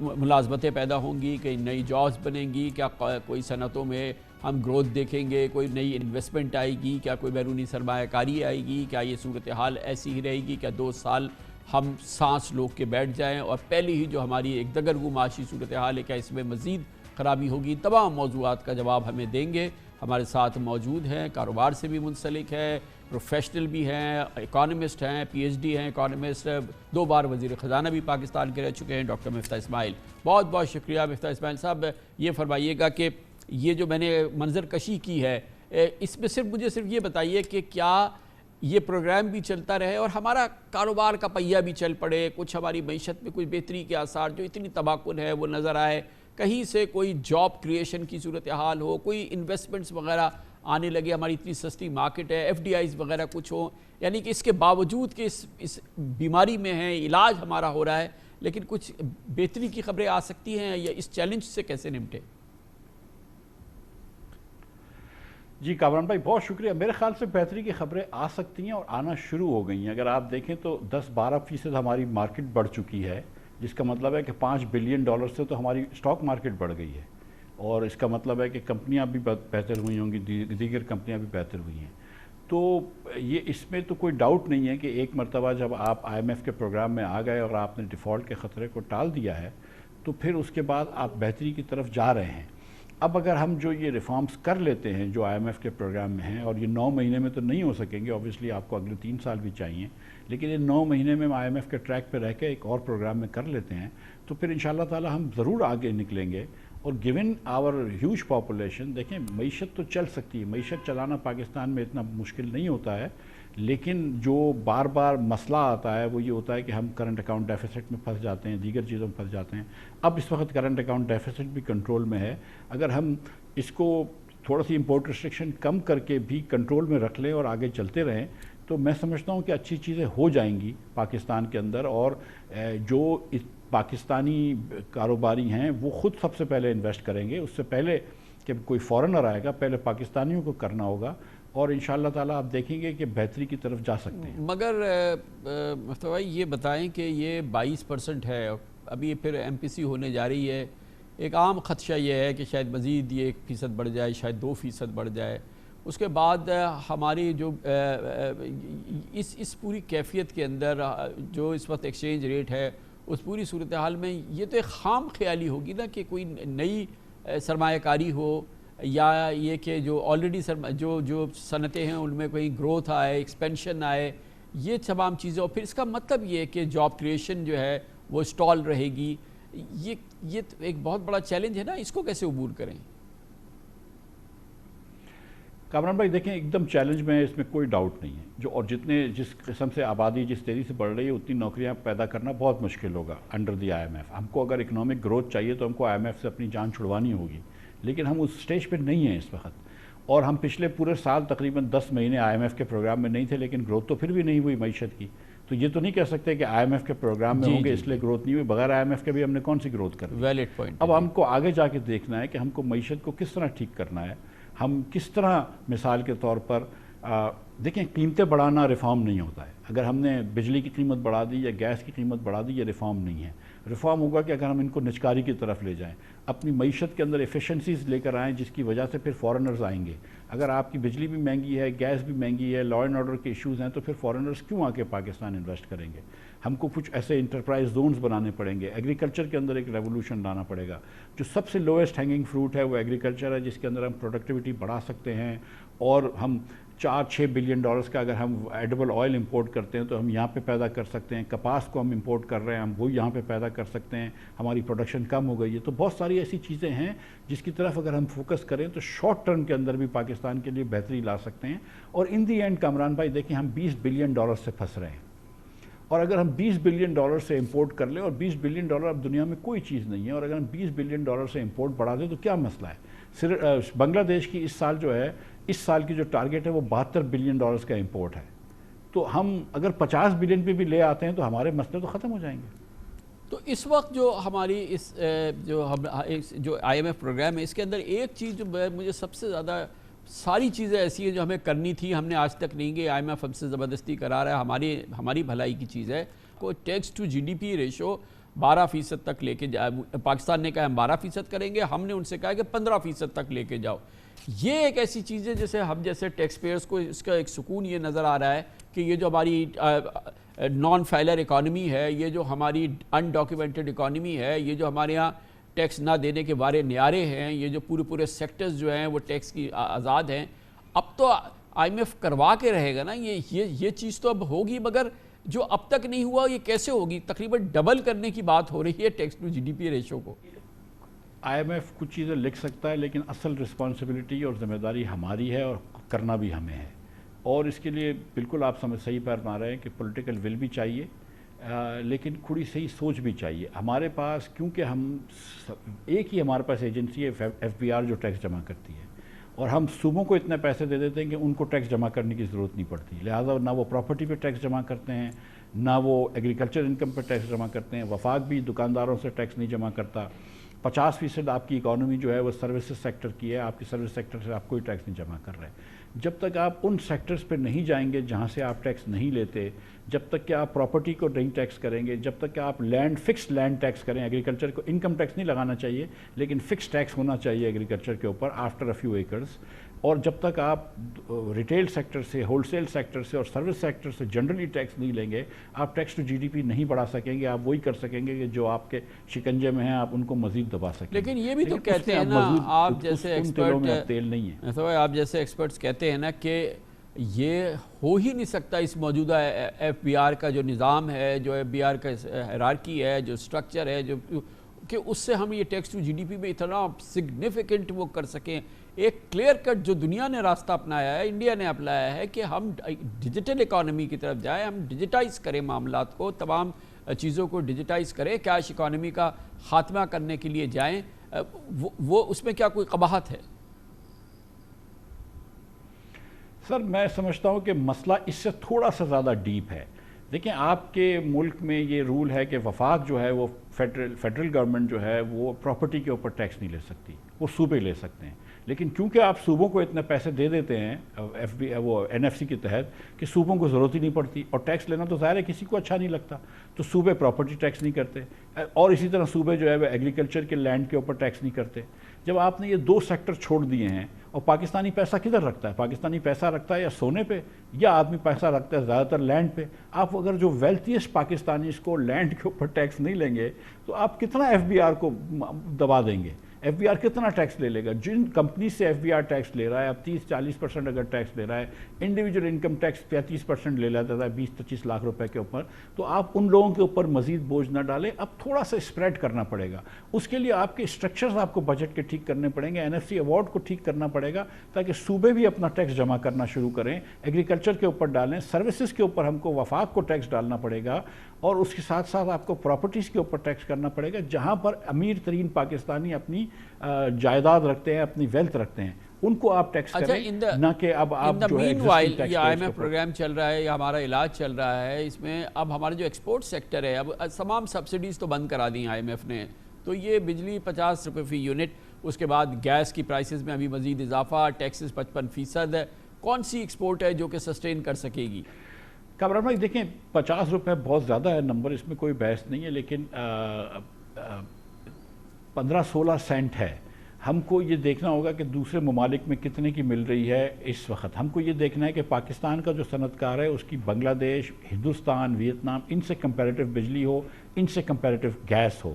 A: ملازمتیں پیدا ہوں گی، کہ نئی جابس بنیں گی، کیا کوئی صنعتوں میں ہم گروتھ دیکھیں گے، کوئی نئی انویسٹمنٹ آئے گی، کیا کوئی بیرونی سرمایہ کاری آئے گی، کیا یہ صورتحال ایسی ہی رہے گی، کیا 2 سال ہم سانس لوگ کے بیٹھ جائیں اور پہلے ہی جو ہماری ایک دگرگوں معاشی صورتحال ہے کیا اس میں مزید خرابی ہوگی؟ تمام موضوعات کا جواب ہمیں دیں گے ہمارے ساتھ موجود ہیں، کاروبار سے بھی منسلک ہے، پروفیشنل بھی ہیں، اکانومسٹ ہیں، پی ایچ ڈی ہیں اکانومسٹ، 2 بار وزیر خزانہ بھی پاکستان کے رہ چکے ہیں، ڈاکٹر مفتاح اسماعیل۔ بہت بہت شکریہ مفتاح اسماعیل صاحب۔ یہ فرمائیے گا کہ یہ جو میں نے منظر کشی کی ہے، اس میں مجھے صرف یہ بتائیے کہ کیا یہ پروگرام بھی چلتا رہے اور ہمارا کاروبار کا پہیہ بھی چل پڑے، کچھ ہماری معیشت میں کچھ بہتری کے آثار جو اتنی تباکن ہے وہ نظر آئے، کہیں سے کوئی جاب کریشن کی صورتحال ہو، کوئی انویسٹمنٹس وغیرہ آنے لگے، ہماری اتنی سستی مارکیٹ ہے، ایف ڈی آئیز وغیرہ کچھ ہوں، یعنی کہ اس کے باوجود کہ اس بیماری میں ہیں، علاج ہمارا ہو رہا ہے، لیکن کچھ بہتری کی خبریں آ سکتی ہیں یا اس چیلنج سے کیسے نمٹے؟
D: جی کامران بھائی بہت شکریہ۔ میرے خیال سے بہتری کی خبریں آ سکتی ہیں اور آنا شروع ہو گئی ہیں۔ اگر آپ دیکھیں تو 10-12% ہماری مارکیٹ بڑھ چکی ہے، جس کا مطلب ہے کہ $5 بلین سے تو ہماری سٹاک مارکیٹ بڑھ گئی ہے، اور اس کا مطلب ہے کہ کمپنیاں بھی بہتر ہوئی ہوں گی، دیگر کمپنیاں بھی بہتر ہوئی ہیں۔ تو یہ اس میں تو کوئی ڈاؤٹ نہیں ہے کہ ایک مرتبہ جب آپ آئی ایم ایف کے پروگرام میں آ گئے اور آپ نے ڈیفالٹ کے خطرے کو ٹال دیا ہے تو پھر اس کے بعد آپ بہتری کی طرف جا رہے ہیں۔ اب اگر ہم جو یہ ریفارمز کر لیتے ہیں جو آئی ایم ایف کے پروگرام میں ہیں، اور یہ 9 مہینے میں تو نہیں ہو سکیں گے، اوبیسلی آپ کو اگلے 3 سال بھی چاہیے، لیکن یہ 9 مہینے میں آئی ایم ایف کے ٹریک پہ رہ کے ایک اور پروگرام میں کر لیتے ہیں تو پھر انشاءاللہ تعالی ہم ضرور آگے نکلیں گے۔ اور گیون آور ہیوج پاپولیشن، دیکھیں معیشت تو چل سکتی ہے، معیشت چلانا پاکستان میں اتنا مشکل نہیں ہوتا ہے، لیکن جو بار بار مسئلہ آتا ہے وہ یہ ہوتا ہے کہ ہم کرنٹ اکاؤنٹ ڈیفیسٹ میں پھنس جاتے ہیں، دیگر چیزوں میں پھنس جاتے ہیں۔ اب اس وقت کرنٹ اکاؤنٹ ڈیفیسٹ بھی کنٹرول میں ہے، اگر ہم اس کو تھوڑا سی امپورٹ ریسٹرکشن کم کر کے بھی کنٹرول میں رکھ لیں اور آگے چلتے رہیں تو میں سمجھتا ہوں کہ اچھی چیزیں ہو جائیں گی پاکستان کے اندر، اور جو پاکستانی کاروباری ہیں وہ خود سب سے پہلے انویسٹ کریں گے، اس سے پہلے کہ کوئی فورنر آئے گا، پہلے پاکستانیوں کو کرنا ہوگا، اور انشاءاللہ تعالیٰ آپ دیکھیں گے کہ بہتری کی طرف جا سکتے ہیں۔
A: مگر مفتاح بھائی یہ بتائیں کہ یہ 22% ہے، ابھی پھر ایم پی سی ہونے جا رہی ہے، ایک عام خدشہ یہ ہے کہ شاید مزید یہ 1% بڑھ جائے، شاید 2% بڑھ جائے، اس کے بعد ہماری جو اس پوری کیفیت کے اندر جو اس وقت ایکسچینج ریٹ ہے اس پوری صورتحال میں یہ تو ایک خام خیالی ہوگی نا کہ کوئی نئی سرمایہ کاری ہو، یا یہ کہ جو آلریڈی جو صنعتیں ہیں ان میں کوئی گروتھ آئے، ایکسپینشن آئے، یہ تمام چیزیں، اور پھر اس کا مطلب یہ کہ جاب کریشن جو ہے وہ اسٹال رہے گی، یہ ایک بہت بڑا چیلنج ہے نا، اس کو کیسے عبور کریں؟
D: کامران بھائی دیکھیں ایک دم چیلنج میں اس میں کوئی ڈاؤٹ نہیں ہے، اور جس قسم سے آبادی جس تیزی سے بڑھ رہی ہے اتنی نوکریاں پیدا کرنا بہت مشکل ہوگا under the I M F. ہم کو اگر اکنامک گروتھ چاہیے تو ہم کو آئی ایم ایف سے اپنی جان چھڑوانی ہوگی، لیکن ہم اس سٹیج پہ نہیں ہیں اس وقت، اور ہم پچھلے پورے سال تقریباً 10 مہینے آئی ایم ایف کے پروگرام میں نہیں تھے، لیکن گروتھ تو پھر بھی نہیں ہوئی معیشت کی، تو یہ تو نہیں کہہ سکتے کہ آئی ایم ایف کے پروگرام میں ہوں گے اس لیے گروتھ نہیں ہوئی، بغیر آئی ایم ایف کے بھی ہم نے کون سی گروتھ کر دی۔ اب ہم کو آگے جا کے دیکھنا ہے کہ ہم کو معیشت کو کس طرح ٹھیک کرنا ہے، ہم کس طرح مثال کے طور پر دیکھیں قیمتیں بڑھانا ریفارم نہیں ہوتا ہے، اگر ہم نے بجلی کی قیمت بڑھا دی یا گیس کی قیمت بڑھا دی یہ ریفارم نہیں ہے، ریفارم ہوگا کہ اگر ہم ان کو نجکاری کی طرف لے جائیں، اپنی معیشت کے اندر ایفیشنسیز لے کر آئیں جس کی وجہ سے پھر فورنرز آئیں گے۔ اگر آپ کی بجلی بھی مہنگی ہے، گیس بھی مہنگی ہے، لا اینڈ آرڈر کے ایشوز ہیں، تو پھر فورنرز کیوں آ کے پاکستان انویسٹ کریں گے؟ ہم کو کچھ ایسے انٹرپرائز زونز بنانے پڑیں گے، ایگریکلچر کے اندر ایک ریولوشن لانا پڑے گا، جو سب سے لویسٹ ہینگنگ فروٹ ہے وہ ایگریکلچر ہے، جس کے اندر ہم پروڈکٹیوٹی بڑھا سکتے ہیں، اور ہم $4-6 بلین کا اگر ہم ایڈیبل آئل امپورٹ کرتے ہیں تو ہم یہاں پہ پیدا کر سکتے ہیں، کپاس کو ہم امپورٹ کر رہے ہیں، ہم وہ یہاں پہ پیدا کر سکتے ہیں، ہماری پروڈکشن کم ہو گئی ہے۔ تو بہت ساری ایسی چیزیں ہیں جس کی طرف اگر ہم فوکس کریں تو شارٹ ٹرم کے اندر بھی پاکستان کے لیے بہتری لا سکتے ہیں، اور ان دی اینڈ کامران بھائی دیکھیں ہم $20 بلین سے پھنس رہے ہیں، اور اگر ہم $20 بلین سے امپورٹ کر لیں، اور $20 بلین اب دنیا میں کوئی چیز نہیں ہے، اور اگر ہم $20 بلین سے امپورٹ بڑھا دیں تو کیا مسئلہ ہے؟ صرف بنگلہ دیش کی اس سال جو ہے، اس سال کی جو ٹارگیٹ ہے وہ $72 بلین کا امپورٹ ہے، تو ہم اگر 50 بلین پہ بھی لے آتے ہیں تو ہمارے مسئلے تو ختم ہو جائیں گے۔
A: تو اس وقت جو ہماری جو آئی ایم ایف پروگرام ہے اس کے اندر ایک چیز جو مجھے سب سے زیادہ، ساری چیزیں ایسی ہیں جو ہمیں کرنی تھی ہم نے آج تک نہیں کی، آئی ایم ایف ہم سے زبردستی کرا رہا ہے، ہماری بھلائی کی چیز ہے، کوئی tax to G D P ratio 12% تک لے کے پاکستان نے کہا ہم 12% کریں گے، ہم نے ان سے کہا کہ 15% تک لے کے جاؤ۔ یہ ایک ایسی چیز ہے جیسے ہم جیسے ٹیکس پیئرز کو اس کا ایک سکون یہ نظر آ رہا ہے کہ یہ جو ہماری نان فائلر اکانومی ہے، یہ جو ہماری ان ڈاکیومنٹڈ اکانومی ہے، یہ جو ہمارے ہاں ٹیکس نہ دینے کے بارے نیارے ہیں، یہ جو پورے سیکٹرز جو ہیں وہ ٹیکس کی آزاد ہیں، اب تو آئی ایم ایف کروا کے رہے گا نا، یہ چیز تو اب ہوگی، مگر جو اب تک نہیں ہوا یہ کیسے ہوگی؟ تقریباً ڈبل کرنے کی بات ہو رہی ہے tax to G D P ratio کو۔
D: آئی ایم ایف کچھ چیزیں لکھ سکتا ہے، لیکن اصل رسپانسبلٹی اور ذمہ داری ہماری ہے اور کرنا بھی ہمیں ہے، اور اس کے لیے بالکل آپ صحیح فرما رہے ہیں کہ پولیٹیکل ول بھی چاہیے، لیکن تھوڑی صحیح سوچ بھی چاہیے ہمارے پاس، کیونکہ ہم ایک ہی ہمارے پاس ایجنسی ہے ایف بی آر جو ٹیکس جمع کرتی ہے، اور ہم صوبوں کو اتنے پیسے دے دیتے ہیں کہ ان کو ٹیکس جمع کرنے کی ضرورت نہیں پڑتی، لہٰذا نہ وہ پراپرٹی پہ ٹیکس جمع کرتے ہیں، نہ وہ ایگریکلچر انکم پہ ٹیکس جمع کرتے ہیں، وفاق بھی دکانداروں سے ٹیکس نہیں جمع کرتا، 50% آپ کی اکانومی جو ہے وہ سروسز سیکٹر کی ہے، آپ کی سروس سیکٹر سے آپ کوئی ٹیکس نہیں جمع کر رہے۔ جب تک آپ ان سیکٹرز پہ نہیں جائیں گے جہاں سے آپ ٹیکس نہیں لیتے، جب تک کہ آپ پراپرٹی کو نہیں ٹیکس کریں گے، جب تک کہ آپ فکس لینڈ ٹیکس کریں، ایگریکلچر کو انکم ٹیکس نہیں لگانا چاہیے لیکن فکس ٹیکس ہونا چاہیے ایگریکلچر کے اوپر آفٹر اے فیو ایکرز، اور جب تک آپ ریٹیل سیکٹر سے، ہول سیل سیکٹر سے اور سروس سیکٹر سے جنرلی ٹیکس نہیں لیں گے، آپ tax to G D P نہیں بڑھا سکیں گے، آپ وہی کر سکیں گے کہ جو آپ کے شکنجے میں ہیں آپ ان کو مزید دبا سکیں گے۔
A: لیکن یہ بھی تو کہتے ہیں نا آپ جیسے ایکسپرٹ،
D: تیل نہیں ہے،
A: آپ جیسے ایکسپرٹس کہتے ہیں نا کہ یہ ہو ہی نہیں سکتا اس موجودہ ایف بی آر کا جو نظام ہے، جو ایف بی آر کا ہیرارکی ہے، جو سٹرکچر ہے، جو کہ اس سے ہم یہ tax to G D P میں اتنا سگنیفیکنٹ وہ کر سکیں۔ ایک کلیئر کٹ جو دنیا نے راستہ اپنایا ہے، انڈیا نے اپنایا ہے کہ ہم ڈیجیٹل اکانومی کی طرف جائیں، ہم ڈیجیٹائز کریں معاملات کو، تمام چیزوں کو ڈیجیٹائز کریں، کیش اکانومی کا خاتمہ کرنے کے لیے جائیں، وہ اس میں کیا کوئی قباحت ہے؟
D: سر میں سمجھتا ہوں کہ مسئلہ اس سے تھوڑا سا زیادہ ڈیپ ہے۔ دیکھیں آپ کے ملک میں یہ رول ہے کہ وفاق جو ہے وہ فیڈرل گورنمنٹ جو ہے وہ پراپرٹی کے اوپر ٹیکس نہیں لے سکتی، وہ صوبے لے سکتے ہیں، لیکن کیونکہ آپ صوبوں کو اتنے پیسے دے دیتے ہیں وہ این ایف سی کے تحت کہ صوبوں کو ضرورت ہی نہیں پڑتی، اور ٹیکس لینا تو ظاہر ہے کسی کو اچھا نہیں لگتا، تو صوبے پراپرٹی ٹیکس نہیں کرتے، اور اسی طرح صوبے جو ہے وہ ایگریکلچر کے لینڈ کے اوپر ٹیکس نہیں کرتے۔ جب آپ نے یہ دو سیکٹر چھوڑ دیے ہیں، اور پاکستانی پیسہ کدھر رکھتا ہے؟ پاکستانی پیسہ رکھتا ہے یا سونے پہ، یا آدمی پیسہ رکھتا ہے زیادہ تر لینڈ پہ۔ آپ اگر جو ویلتھیسٹ پاکستانیز کو لینڈ کے اوپر ٹیکس نہیں لیں گے تو آپ کتنا ایف بی آر کو دبا دیں گے؟ ایف بی آر کتنا ٹیکس لے گا؟ جن کمپنی سے ایف بی آر ٹیکس لے رہا ہے، اب 30-40% اگر ٹیکس لے رہا ہے، انڈیویجول انکم ٹیکس 35% لے لیتا ہے 20-25 لاکھ روپے کے اوپر، تو آپ ان لوگوں کے اوپر مزید بوجھ نہ ڈالیں، اب تھوڑا سا اسپریڈ کرنا پڑے گا۔ اس کے لیے آپ کے اسٹرکچرز آپ کو بجٹ کے ٹھیک کرنے پڑیں گے، این ایف سی ایوارڈ کو ٹھیک کرنا پڑے گا تاکہ صوبے بھی اپنا ٹیکس جمع کرنا شروع کریں، ایگریکلچر کے اوپر ڈالیں، سروسز کے اوپر ہم کو وفاق کو ٹیکس ڈالنا پڑے گا، اور اس کے ساتھ ساتھ آپ کو پراپرٹیز کے اوپر ٹیکس کرنا پڑے گا، جہاں پر امیر ترین پاکستانی اپنی جائیداد رکھتے ہیں، اپنی ویلتھ رکھتے ہیں، ان کو آپ ٹیکس کریں، نہ کہ اب آپ جو ہے
A: یہ آئی ایم ایف پروگرام چل رہا ہے یا ہمارا علاج چل رہا ہے، اس میں اب ہمارا جو ایکسپورٹ سیکٹر ہے، اب تمام سبسڈیز تو بند کرا دیں آئی ایم ایف نے، تو یہ بجلی 50 روپے فی یونٹ، اس کے بعد گیس کی پرائسز میں ابھی مزید اضافہ، ٹیکسز 55% ہے، کون سی ایکسپورٹ ہے جو کہ سسٹین کر سکے گی؟
D: کامران بھائی دیکھیں 50 روپے بہت زیادہ ہے نمبر، اس میں کوئی بحث نہیں ہے، لیکن 15-16 سینٹ ہے۔ ہم کو یہ دیکھنا ہوگا کہ دوسرے ممالک میں کتنے کی مل رہی ہے اس وقت۔ ہم کو یہ دیکھنا ہے کہ پاکستان کا جو صنعت کار ہے اس کی بنگلہ دیش، ہندوستان، ویتنام، ان سے کمپیریٹو بجلی ہو، ان سے کمپیریٹو گیس ہو،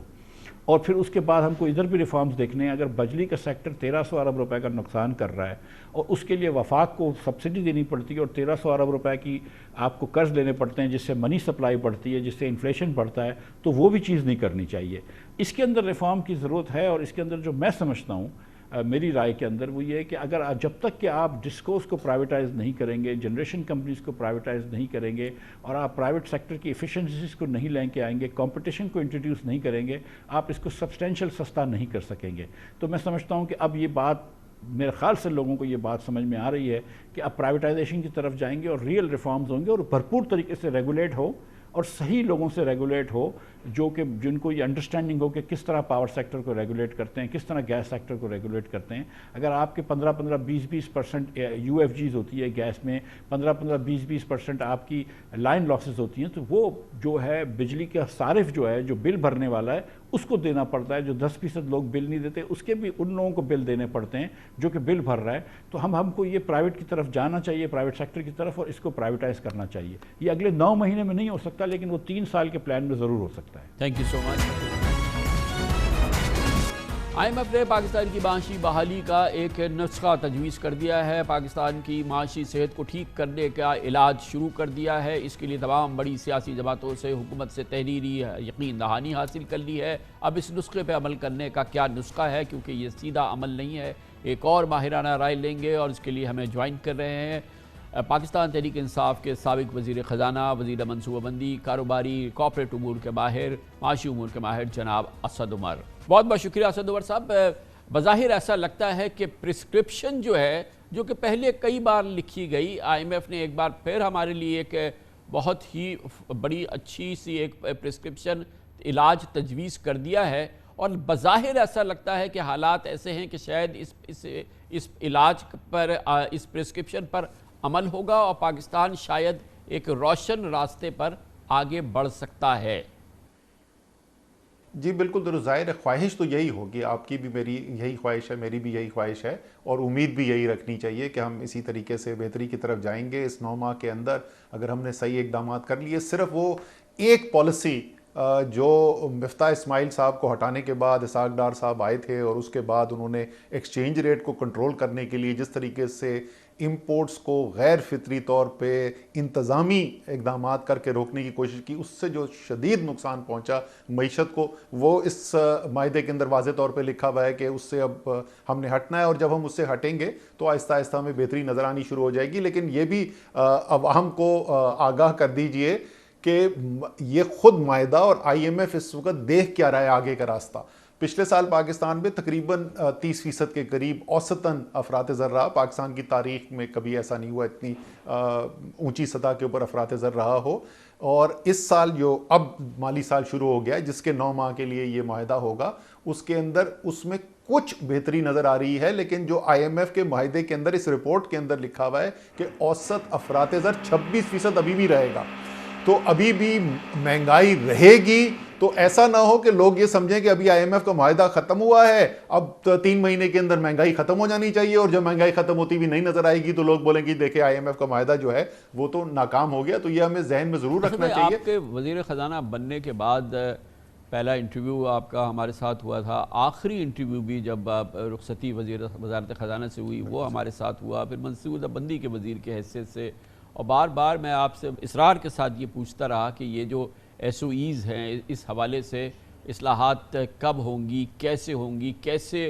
D: اور پھر اس کے بعد ہم کو ادھر بھی ریفارمز دیکھنے ہیں۔ اگر بجلی کا سیکٹر 1300 ارب روپے کا نقصان کر رہا ہے اور اس کے لیے وفاق کو سبسڈی دینی پڑتی ہے اور 1300 ارب روپے کی آپ کو قرض لینے پڑتے ہیں، جس سے منی سپلائی بڑھتی ہے، جس سے انفلیشن بڑھتا ہے، تو وہ بھی چیز نہیں کرنی چاہیے۔ اس کے اندر ریفارم کی ضرورت ہے، اور اس کے اندر جو میں سمجھتا ہوں میری رائے کے اندر وہ یہ ہے کہ اگر جب تک کہ آپ ڈسکوز کو پرائیویٹائز نہیں کریں گے، جنریشن کمپنیز کو پرائیویٹائز نہیں کریں گے، اور آپ پرائیویٹ سیکٹر کی ایفیشنسیز کو نہیں لے کے آئیں گے، کمپٹیشن کو انٹروڈیوس نہیں کریں گے، آپ اس کو سبسٹینشیل سستا نہیں کر سکیں گے۔ تو میں سمجھتا ہوں کہ اب یہ بات، میرے خیال سے لوگوں کو یہ بات سمجھ میں آ رہی ہے کہ اب پرائیویٹائزیشن کی طرف جائیں گے اور ریئل ریفارمز ہوں گے، اور بھرپور طریقے سے ریگولیٹ ہو، اور صحیح لوگوں سے ریگولیٹ ہو، جو کہ جن کو یہ انڈرسٹینڈنگ ہو کہ کس طرح پاور سیکٹر کو ریگولیٹ کرتے ہیں، کس طرح گیس سیکٹر کو ریگولیٹ کرتے ہیں۔ اگر آپ کے 15-20% یو ایف جیز ہوتی ہے گیس میں، 15-20% آپ کی لائن لاسز ہوتی ہیں، تو وہ جو ہے بجلی کا صارف جو ہے، جو بل بھرنے والا ہے، اس کو دینا پڑتا ہے۔ جو 10% لوگ بل نہیں دیتے، اس کے بھی ان لوگوں کو بل دینے پڑتے ہیں جو کہ بل بھر رہا ہے۔ تو ہم کو یہ پرائیویٹ کی طرف جانا چاہیے، پرائیویٹ سیکٹر کی طرف، اور اس کو پرائیویٹائز کرنا چاہیے۔ یہ اگلے 9 مہینے میں نہیں ہو سکتا، لیکن وہ 3 سال کے پلان میں ضرور ہو سکتا ہے۔
A: Thank you so much. IMF نے پاکستان کی معاشی بحالی کا ایک نسخہ تجویز کر دیا ہے۔ پاکستان کی معاشی صحت کو ٹھیک کرنے کا علاج شروع کر دیا ہے۔ اس کے لیے تمام بڑی سیاسی جماعتوں سے حکومت سے تحریری یقین دہانی حاصل کر لی ہے۔ اب اس نسخے پہ عمل کرنے کا کیا نسخہ ہے، کیونکہ یہ سیدھا عمل نہیں ہے، ایک اور ماہرانہ رائے لیں گے اور اس کے لیے ہمیں جوائن کر رہے ہیں پاکستان تحریک انصاف کے سابق وزیر خزانہ، وزیر منصوبہ بندی، کاروباری کارپوریٹ امور کے ماہر، معاشی امور کے ماہر جناب اسد عمر۔ بہت بہت شکریہ اسد عمر صاحب۔ بظاہر ایسا لگتا ہے کہ پرسکرپشن جو ہے، جو کہ پہلے کئی بار لکھی گئی، IMF نے ایک بار پھر ہمارے لیے ایک بہت ہی بڑی اچھی سی ایک پرسکرپشن علاج تجویز کر دیا ہے، اور بظاہر ایسا لگتا ہے کہ حالات ایسے ہیں کہ شاید اس علاج پر، اس پرسکرپشن پر عمل ہوگا اور پاکستان شاید ایک روشن راستے پر آگے بڑھ سکتا ہے۔
E: جی بالکل درست، ظاہر ہے خواہش تو یہی ہوگی، آپ کی بھی میری یہی خواہش ہے، میری بھی یہی خواہش ہے، اور امید بھی یہی رکھنی چاہیے کہ ہم اسی طریقے سے بہتری کی طرف جائیں گے۔ اس 9 ماہ کے اندر اگر ہم نے صحیح اقدامات کر لیے، صرف وہ ایک پالیسی جو مفتاح اسماعیل صاحب کو ہٹانے کے بعد اسحاق ڈار صاحب آئے تھے، اور اس کے بعد انہوں نے ایکسچینج ریٹ کو کنٹرول کرنے کے لیے جس طریقے سے امپورٹس کو غیر فطری طور پہ انتظامی اقدامات کر کے روکنے کی کوشش کی، اس سے جو شدید نقصان پہنچا معیشت کو، وہ اس معاہدے کے اندر واضح طور پہ لکھا ہوا ہے کہ اس سے اب ہم نے ہٹنا ہے، اور جب ہم اس سے ہٹیں گے تو آہستہ آہستہ ہمیں بہتری نظر آنی شروع ہو جائے گی۔ لیکن یہ بھی عوام کو آگاہ کر دیجئے کہ یہ خود معاہدہ اور IMF اس وقت دیکھ کیا رہا ہے آگے کا راستہ۔ پچھلے سال پاکستان میں تقریباً 30% کے قریب اوسطاً افراط زر رہا۔ پاکستان کی تاریخ میں کبھی ایسا نہیں ہوا اتنی اونچی سطح کے اوپر افراط زر رہا ہو، اور اس سال جو اب مالی سال شروع ہو گیا ہے، جس کے 9 ماہ کے لیے یہ معاہدہ ہوگا، اس کے اندر اس میں کچھ بہتری نظر آ رہی ہے۔ لیکن جو IMF کے معاہدے کے اندر، اس رپورٹ کے اندر لکھا ہوا ہے کہ اوسط افراط زر 26% ابھی بھی رہے گا، تو ابھی بھی مہنگائی رہے گی۔ تو ایسا نہ ہو کہ لوگ یہ سمجھیں کہ ابھی IMF کا معاہدہ ختم ہوا ہے، اب 3 مہینے کے اندر مہنگائی ختم ہو جانی چاہیے، اور جب مہنگائی ختم ہوتی بھی نہیں نظر آئے گی تو لوگ بولیں گے دیکھیں IMF کا معاہدہ جو ہے وہ تو ناکام ہو گیا۔ تو یہ ہمیں ذہن میں ضرور رکھنا چاہیے۔
A: آپ کے وزیر خزانہ بننے کے بعد پہلا انٹرویو آپ کا ہمارے ساتھ ہوا تھا، آخری انٹرویو بھی جب آپ رخصتی وزارت خزانہ سے ہوئی وہ ہمارے ساتھ ہوا، پھر منصوبہ بندی کے وزیر کے حیثیت سے، اور بار بار میں آپ سے اصرار کے ساتھ یہ پوچھتا رہا کہ یہ جو SOEs ہیں، اس حوالے سے اصلاحات کب ہوں گی، کیسے ہوں گی، کیسے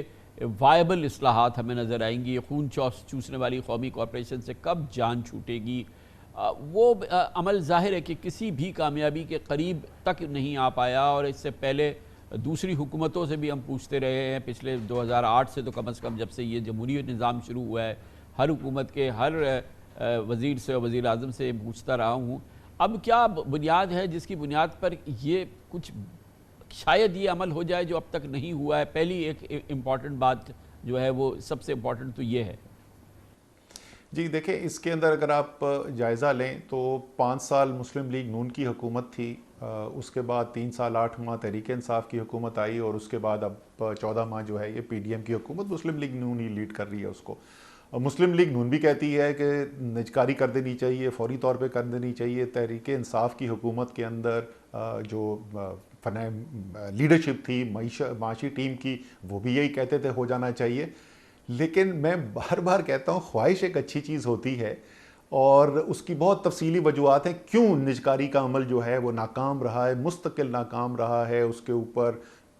A: وائبل اصلاحات ہمیں نظر آئیں گی، خون چوسنے والی قومی کارپوریشن سے کب جان چھوٹے گی۔ وہ عمل ظاہر ہے کہ کسی بھی کامیابی کے قریب تک نہیں آ پایا، اور اس سے پہلے دوسری حکومتوں سے بھی ہم پوچھتے رہے ہیں، پچھلے 2008 سے تو کم از کم جب سے یہ جمہوری نظام شروع ہوا ہے، ہر حکومت کے ہر وزیر سے اور وزیر اعظم سے پوچھتا رہا ہوں۔ اب کیا بنیاد ہے جس کی بنیاد پر یہ کچھ شاید یہ عمل ہو جائے جو اب تک نہیں ہوا ہے؟ پہلی ایک امپورٹنٹ بات جو ہے وہ سب سے امپورٹنٹ تو یہ ہے۔
E: جی دیکھیں، اس کے اندر اگر آپ جائزہ لیں تو 5 سال مسلم لیگ نون کی حکومت تھی، اس کے بعد 3 سال 8 ماہ تحریک انصاف کی حکومت آئی، اور اس کے بعد اب 14 ماہ جو ہے یہ PDM کی حکومت، مسلم لیگ نون ہی لیڈ کر رہی ہے اس کو۔ مسلم لیگ نون بھی کہتی ہے کہ نجکاری کر دینی چاہیے، فوری طور پہ کر دینی چاہیے۔ تحریک انصاف کی حکومت کے اندر جو لیڈرشپ تھی معاشی ٹیم کی، وہ بھی یہی کہتے تھے ہو جانا چاہیے۔ لیکن میں بار بار کہتا ہوں خواہش ایک اچھی چیز ہوتی ہے، اور اس کی بہت تفصیلی وجوہات ہیں کیوں نجکاری کا عمل جو ہے وہ ناکام رہا ہے، مستقل ناکام رہا ہے۔ اس کے اوپر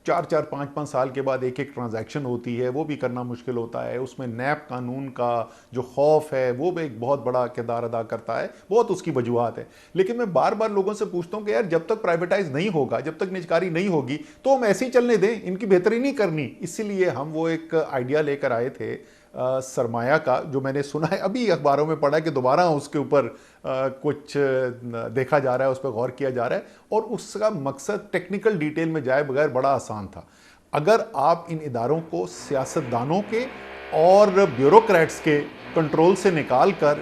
E: 4 5 سال کے بعد ایک ٹرانزیکشن ہوتی ہے، وہ بھی کرنا مشکل ہوتا ہے۔ اس میں نیب قانون کا جو خوف ہے وہ بھی ایک بہت بڑا کردار ادا کرتا ہے، بہت اس کی وجوہات ہے۔ لیکن میں بار بار لوگوں سے پوچھتا ہوں کہ یار جب تک پرائیویٹائز نہیں ہوگا، جب تک نجکاری نہیں ہوگی تو ہم ایسے ہی چلنے دیں، ان کی بہتری نہیں کرنی۔ اسی لیے ہم وہ ایک آئیڈیا لے کر آئے تھے سرمایہ کا، جو میں نے سنا ہے، ابھی اخباروں میں پڑھا ہے کہ دوبارہ اس کے اوپر کچھ دیکھا جا رہا ہے، اس پہ غور کیا جا رہا ہے، اور اس کا مقصد ٹیکنیکل ڈیٹیل میں جائے بغیر بڑا آسان تھا۔ اگر آپ ان اداروں کو سیاستدانوں کے اور بیوروکریٹس کے کنٹرول سے نکال کر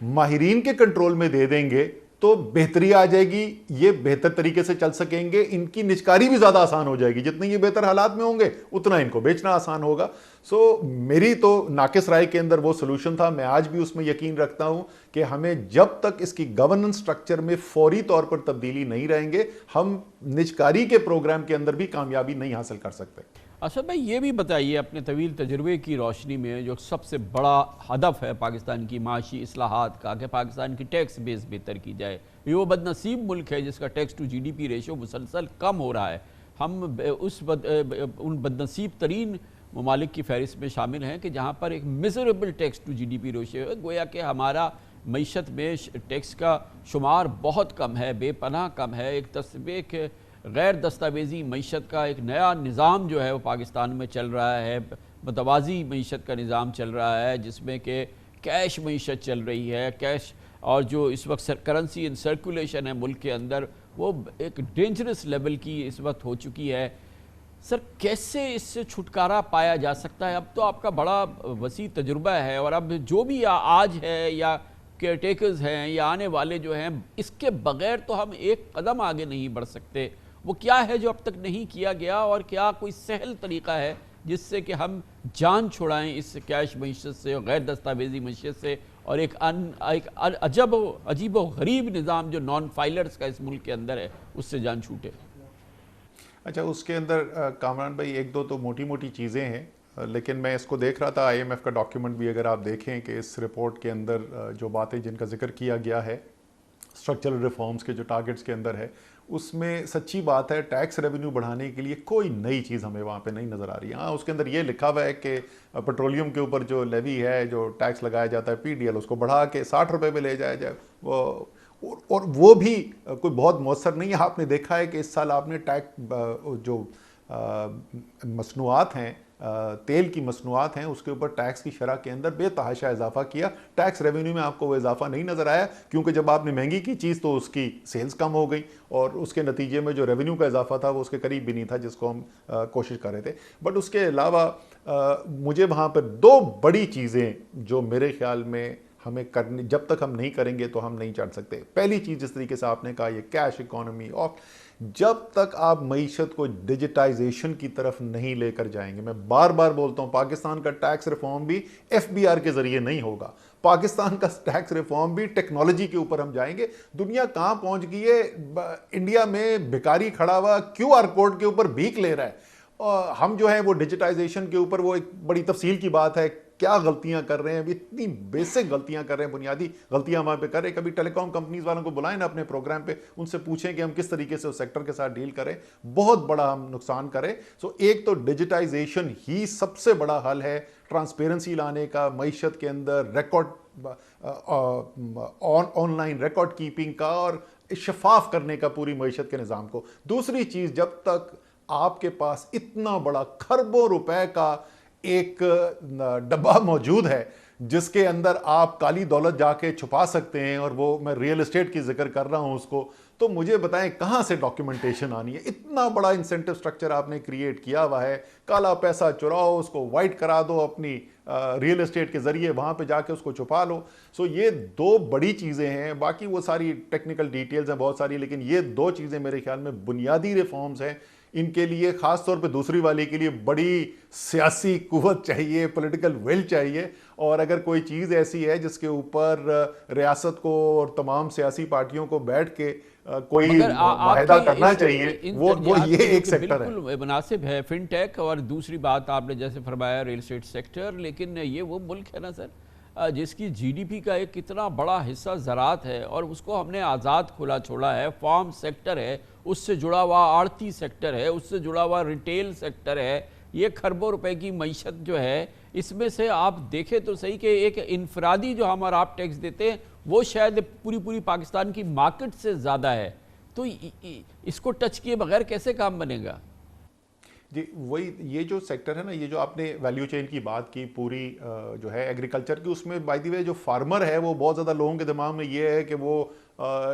E: ماہرین کے کنٹرول میں دے دیں گے تو بہتری آ جائے گی، یہ بہتر طریقے سے چل سکیں گے، ان کی نجکاری بھی زیادہ آسان ہو جائے گی۔ جتنے یہ بہتر حالات میں ہوں گے اتنا ان کو بیچنا آسان ہوگا۔ میری تو ناقص رائے کے اندر وہ سلوشن تھا، میں آج بھی اس میں یقین رکھتا ہوں کہ ہمیں جب تک اس کی گورننس سٹرکچر میں فوری طور پر تبدیلی نہیں رہیں گے، ہم نجکاری کے پروگرام کے اندر بھی کامیابی نہیں حاصل کر سکتے۔
A: اسد بھائی یہ بھی بتائیے اپنے طویل تجربے کی روشنی میں جو سب سے بڑا ہدف ہے پاکستان کی معاشی اصلاحات کا کہ پاکستان کی ٹیکس بیس بہتر کی جائے، یہ وہ بد نصیب ملک ہے جس کا tax to G D P ratio مسلسل کم ہو رہا ہے. ہم ان بد نصیب ترین ممالک کی فہرست میں شامل ہیں کہ جہاں پر ایک miserable tax to G D P ratio ہے، گویا کہ ہمارا معیشت میں ٹیکس کا شمار بہت کم ہے، بے پناہ کم ہے. ایک غیر دستاویزی معیشت کا ایک نیا نظام جو ہے وہ پاکستان میں چل رہا ہے، متوازی معیشت کا نظام چل رہا ہے جس میں کہ کیش معیشت چل رہی ہے. کیش اور جو اس وقت کرنسی ان سرکولیشن ہے ملک کے اندر وہ ایک ڈینجرس لیول کی اس وقت ہو چکی ہے. سر کیسے اس سے چھٹکارا پایا جا سکتا ہے؟ اب تو آپ کا بڑا وسیع تجربہ ہے اور اب جو بھی آج ہے یا کیئر ٹیکرز ہیں یا آنے والے جو ہیں، اس کے بغیر تو ہم ایک قدم آگے نہیں بڑھ سکتے. وہ کیا ہے جو اب تک نہیں کیا گیا اور کیا کوئی سہل طریقہ ہے جس سے کہ ہم جان چھڑائیں اس کیش معیشت سے اور غیر دستاویزی معیشت سے اور ایک عجیب و غریب نظام جو نان فائلرز کا اس ملک کے اندر ہے اس سے جان چھوٹے؟
E: اچھا، اس کے اندر کامران بھائی ایک دو تو موٹی موٹی چیزیں ہیں، لیکن میں اس کو دیکھ رہا تھا IMF کا ڈاکیومنٹ بھی اگر آپ دیکھیں کہ اس رپورٹ کے اندر جو باتیں جن کا ذکر کیا گیا ہے اسٹرکچرل ریفارمز کے جو ٹارگٹس کے اندر ہے، اس میں سچی بات ہے ٹیکس ریونیو بڑھانے کے لیے کوئی نئی چیز ہمیں وہاں پہ نہیں نظر آ رہی ہے. ہاں، اس کے اندر یہ لکھا ہوا ہے کہ پیٹرولیم کے اوپر جو لیوی ہے، جو ٹیکس لگایا جاتا ہے PDL، اس کو بڑھا کے 60 روپے پہ لے جایا جائے، اور وہ بھی کوئی بہت مؤثر نہیں ہے. آپ نے دیکھا ہے کہ اس سال آپ نے جو مصنوعات ہیں، تیل کی مصنوعات ہیں، اس کے اوپر ٹیکس کی شرح کے اندر بے تحاشا اضافہ کیا. ٹیکس ریونیو میں آپ کو وہ اضافہ نہیں نظر آیا کیونکہ جب آپ نے مہنگی کی چیز تو اس کی سیلز کم ہو گئی اور اس کے نتیجے میں جو ریونیو کا اضافہ تھا وہ اس کے قریب بھی نہیں تھا جس کو ہم کوشش کر رہے تھے. بٹ اس کے علاوہ مجھے وہاں پر دو بڑی چیزیں جو میرے خیال میں ہمیں کرنے، جب تک ہم نہیں کریں گے تو ہم نہیں چڑھ سکتے. پہلی چیز جس طریقے سے آپ نے کہا یہ کیش اکانومی، اور جب تک آپ معیشت کو ڈیجیٹائزیشن کی طرف نہیں لے کر جائیں گے، میں بار بار بولتا ہوں پاکستان کا ٹیکس ریفارم بھی FBR کے ذریعے نہیں ہوگا. پاکستان کا ٹیکس ریفارم بھی ٹیکنالوجی کے اوپر ہم جائیں گے. دنیا کہاں پہنچ گئی ہے؟ انڈیا میں بھکاری کھڑا ہوا QR کوڈ کے اوپر بھیک لے رہا ہے. ہم جو ہیں وہ ڈیجیٹائزیشن کے اوپر، وہ ایک بڑی تفصیل کی بات ہے، کیا غلطیاں کر رہے ہیں، ابھی اتنی بیسک غلطیاں کر رہے ہیں، بنیادی غلطیاں وہاں پہ کر رہے ہیں. کبھی ٹیلی کام کمپنیز والوں کو بلائیں نا اپنے پروگرام پہ، ان سے پوچھیں کہ ہم کس طریقے سے اس سیکٹر کے ساتھ ڈیل کریں، بہت بڑا ہم نقصان کریں. سو ایک تو ڈیجیٹائزیشن ہی سب سے بڑا حل ہے ٹرانسپیرنسی لانے کا، معیشت کے اندر record online record keeping کا اور شفاف کرنے کا پوری معیشت کے نظام کو. دوسری چیز، جب تک آپ کے پاس اتنا بڑا کھربوں روپے کا ایک ڈبہ موجود ہے جس کے اندر آپ کالی دولت جا کے چھپا سکتے ہیں، اور وہ میں ریئل اسٹیٹ کی ذکر کر رہا ہوں اس کو، تو مجھے بتائیں کہاں سے ڈاکیومنٹیشن آنی ہے؟ اتنا بڑا انسینٹو سٹرکچر آپ نے کریٹ کیا ہوا ہے، کالا پیسہ چراؤ، اس کو وائٹ کرا دو اپنی ریئل اسٹیٹ کے ذریعے، وہاں پہ جا کے اس کو چھپا لو. سو یہ دو بڑی چیزیں ہیں. باقی وہ ساری ٹیکنیکل ڈیٹیلز ہیں بہت ساری، لیکن یہ دو چیزیں میرے خیال میں بنیادی ریفارمز ہیں. ان کے لیے خاص طور پہ دوسری والی کے لیے بڑی سیاسی قوت چاہیے، پولیٹیکل ول چاہیے. اور اگر کوئی چیز ایسی ہے جس کے اوپر ریاست کو اور تمام سیاسی پارٹیوں کو بیٹھ کے کوئی معاہدہ کرنا چاہیے، وہ یہ ایک سیکٹر ہے.
A: بالکل مناسب ہے فن ٹیک، اور دوسری بات آپ نے جیسے فرمایا ریل اسٹیٹ سیکٹر. لیکن یہ وہ ملک ہے نا سر جس کی GDP کا ایک اتنا بڑا حصہ زراعت ہے، اور اس کو ہم نے آزاد کھلا چھوڑا ہے. فارم سیکٹر ہے، اس سے جڑا ہوا آڑتی سیکٹر ہے، اس سے جڑا ہوا ریٹیل سیکٹر ہے. یہ کھربوں روپے کی معیشت جو ہے، اس میں سے آپ دیکھیں تو صحیح کہ ایک انفرادی جو ہم اور آپ ٹیکس دیتے ہیں وہ شاید پوری پاکستان کی مارکیٹ سے زیادہ ہے. تو اس کو ٹچ کیے بغیر کیسے کام بنے گا؟
E: جی وہی یہ جو سیکٹر ہے نا، یہ جو آپ نے ویلیو چین کی بات کی پوری جو ہے ایگریکلچر کی، اس میں بائی دی وے جو فارمر ہے وہ بہت زیادہ لوگوں کے دماغ میں یہ ہے کہ وہ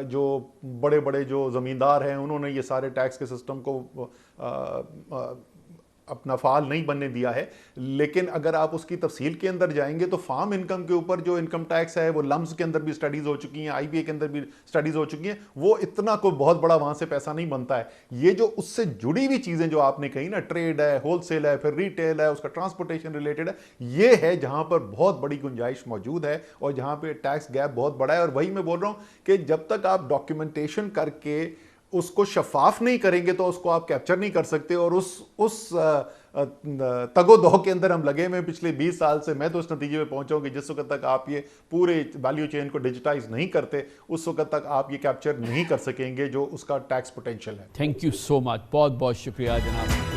E: جو بڑے بڑے جو زمیندار ہیں انہوں نے یہ سارے ٹیکس کے سسٹم کو اپنا فعال نہیں بننے دیا ہے. لیکن اگر آپ اس کی تفصیل کے اندر جائیں گے تو فارم انکم کے اوپر جو انکم ٹیکس ہے وہ لمز کے اندر بھی سٹڈیز ہو چکی ہیں، IBA کے اندر بھی سٹڈیز ہو چکی ہیں، وہ اتنا کوئی بہت بڑا وہاں سے پیسہ نہیں بنتا ہے. یہ جو اس سے جڑی ہوئی چیزیں جو آپ نے کہی نا، ٹریڈ ہے، ہول سیل ہے، پھر ریٹیل ہے، اس کا ٹرانسپورٹیشن ریلیٹڈ ہے، یہ ہے جہاں پر بہت بڑی گنجائش موجود ہے اور جہاں پہ ٹیکس گیپ بہت بڑا ہے. اور وہی میں بول رہا ہوں کہ جب تک آپ ڈاکیومنٹیشن کر کے اس کو شفاف نہیں کریں گے تو اس کو آپ کیپچر نہیں کر سکتے. اور اس تگ و دو کے اندر ہم لگے ہوئے پچھلے 20 سال سے. میں تو اس نتیجے پہ پہنچا ہوں کہ جس وقت تک آپ یہ پورے ویلیو چین کو ڈیجیٹائز نہیں کرتے اس وقت تک آپ یہ کیپچر نہیں کر سکیں گے جو اس کا ٹیکس پوٹینشیل ہے.
A: تھینک یو سو مچ, بہت بہت شکریہ جناب.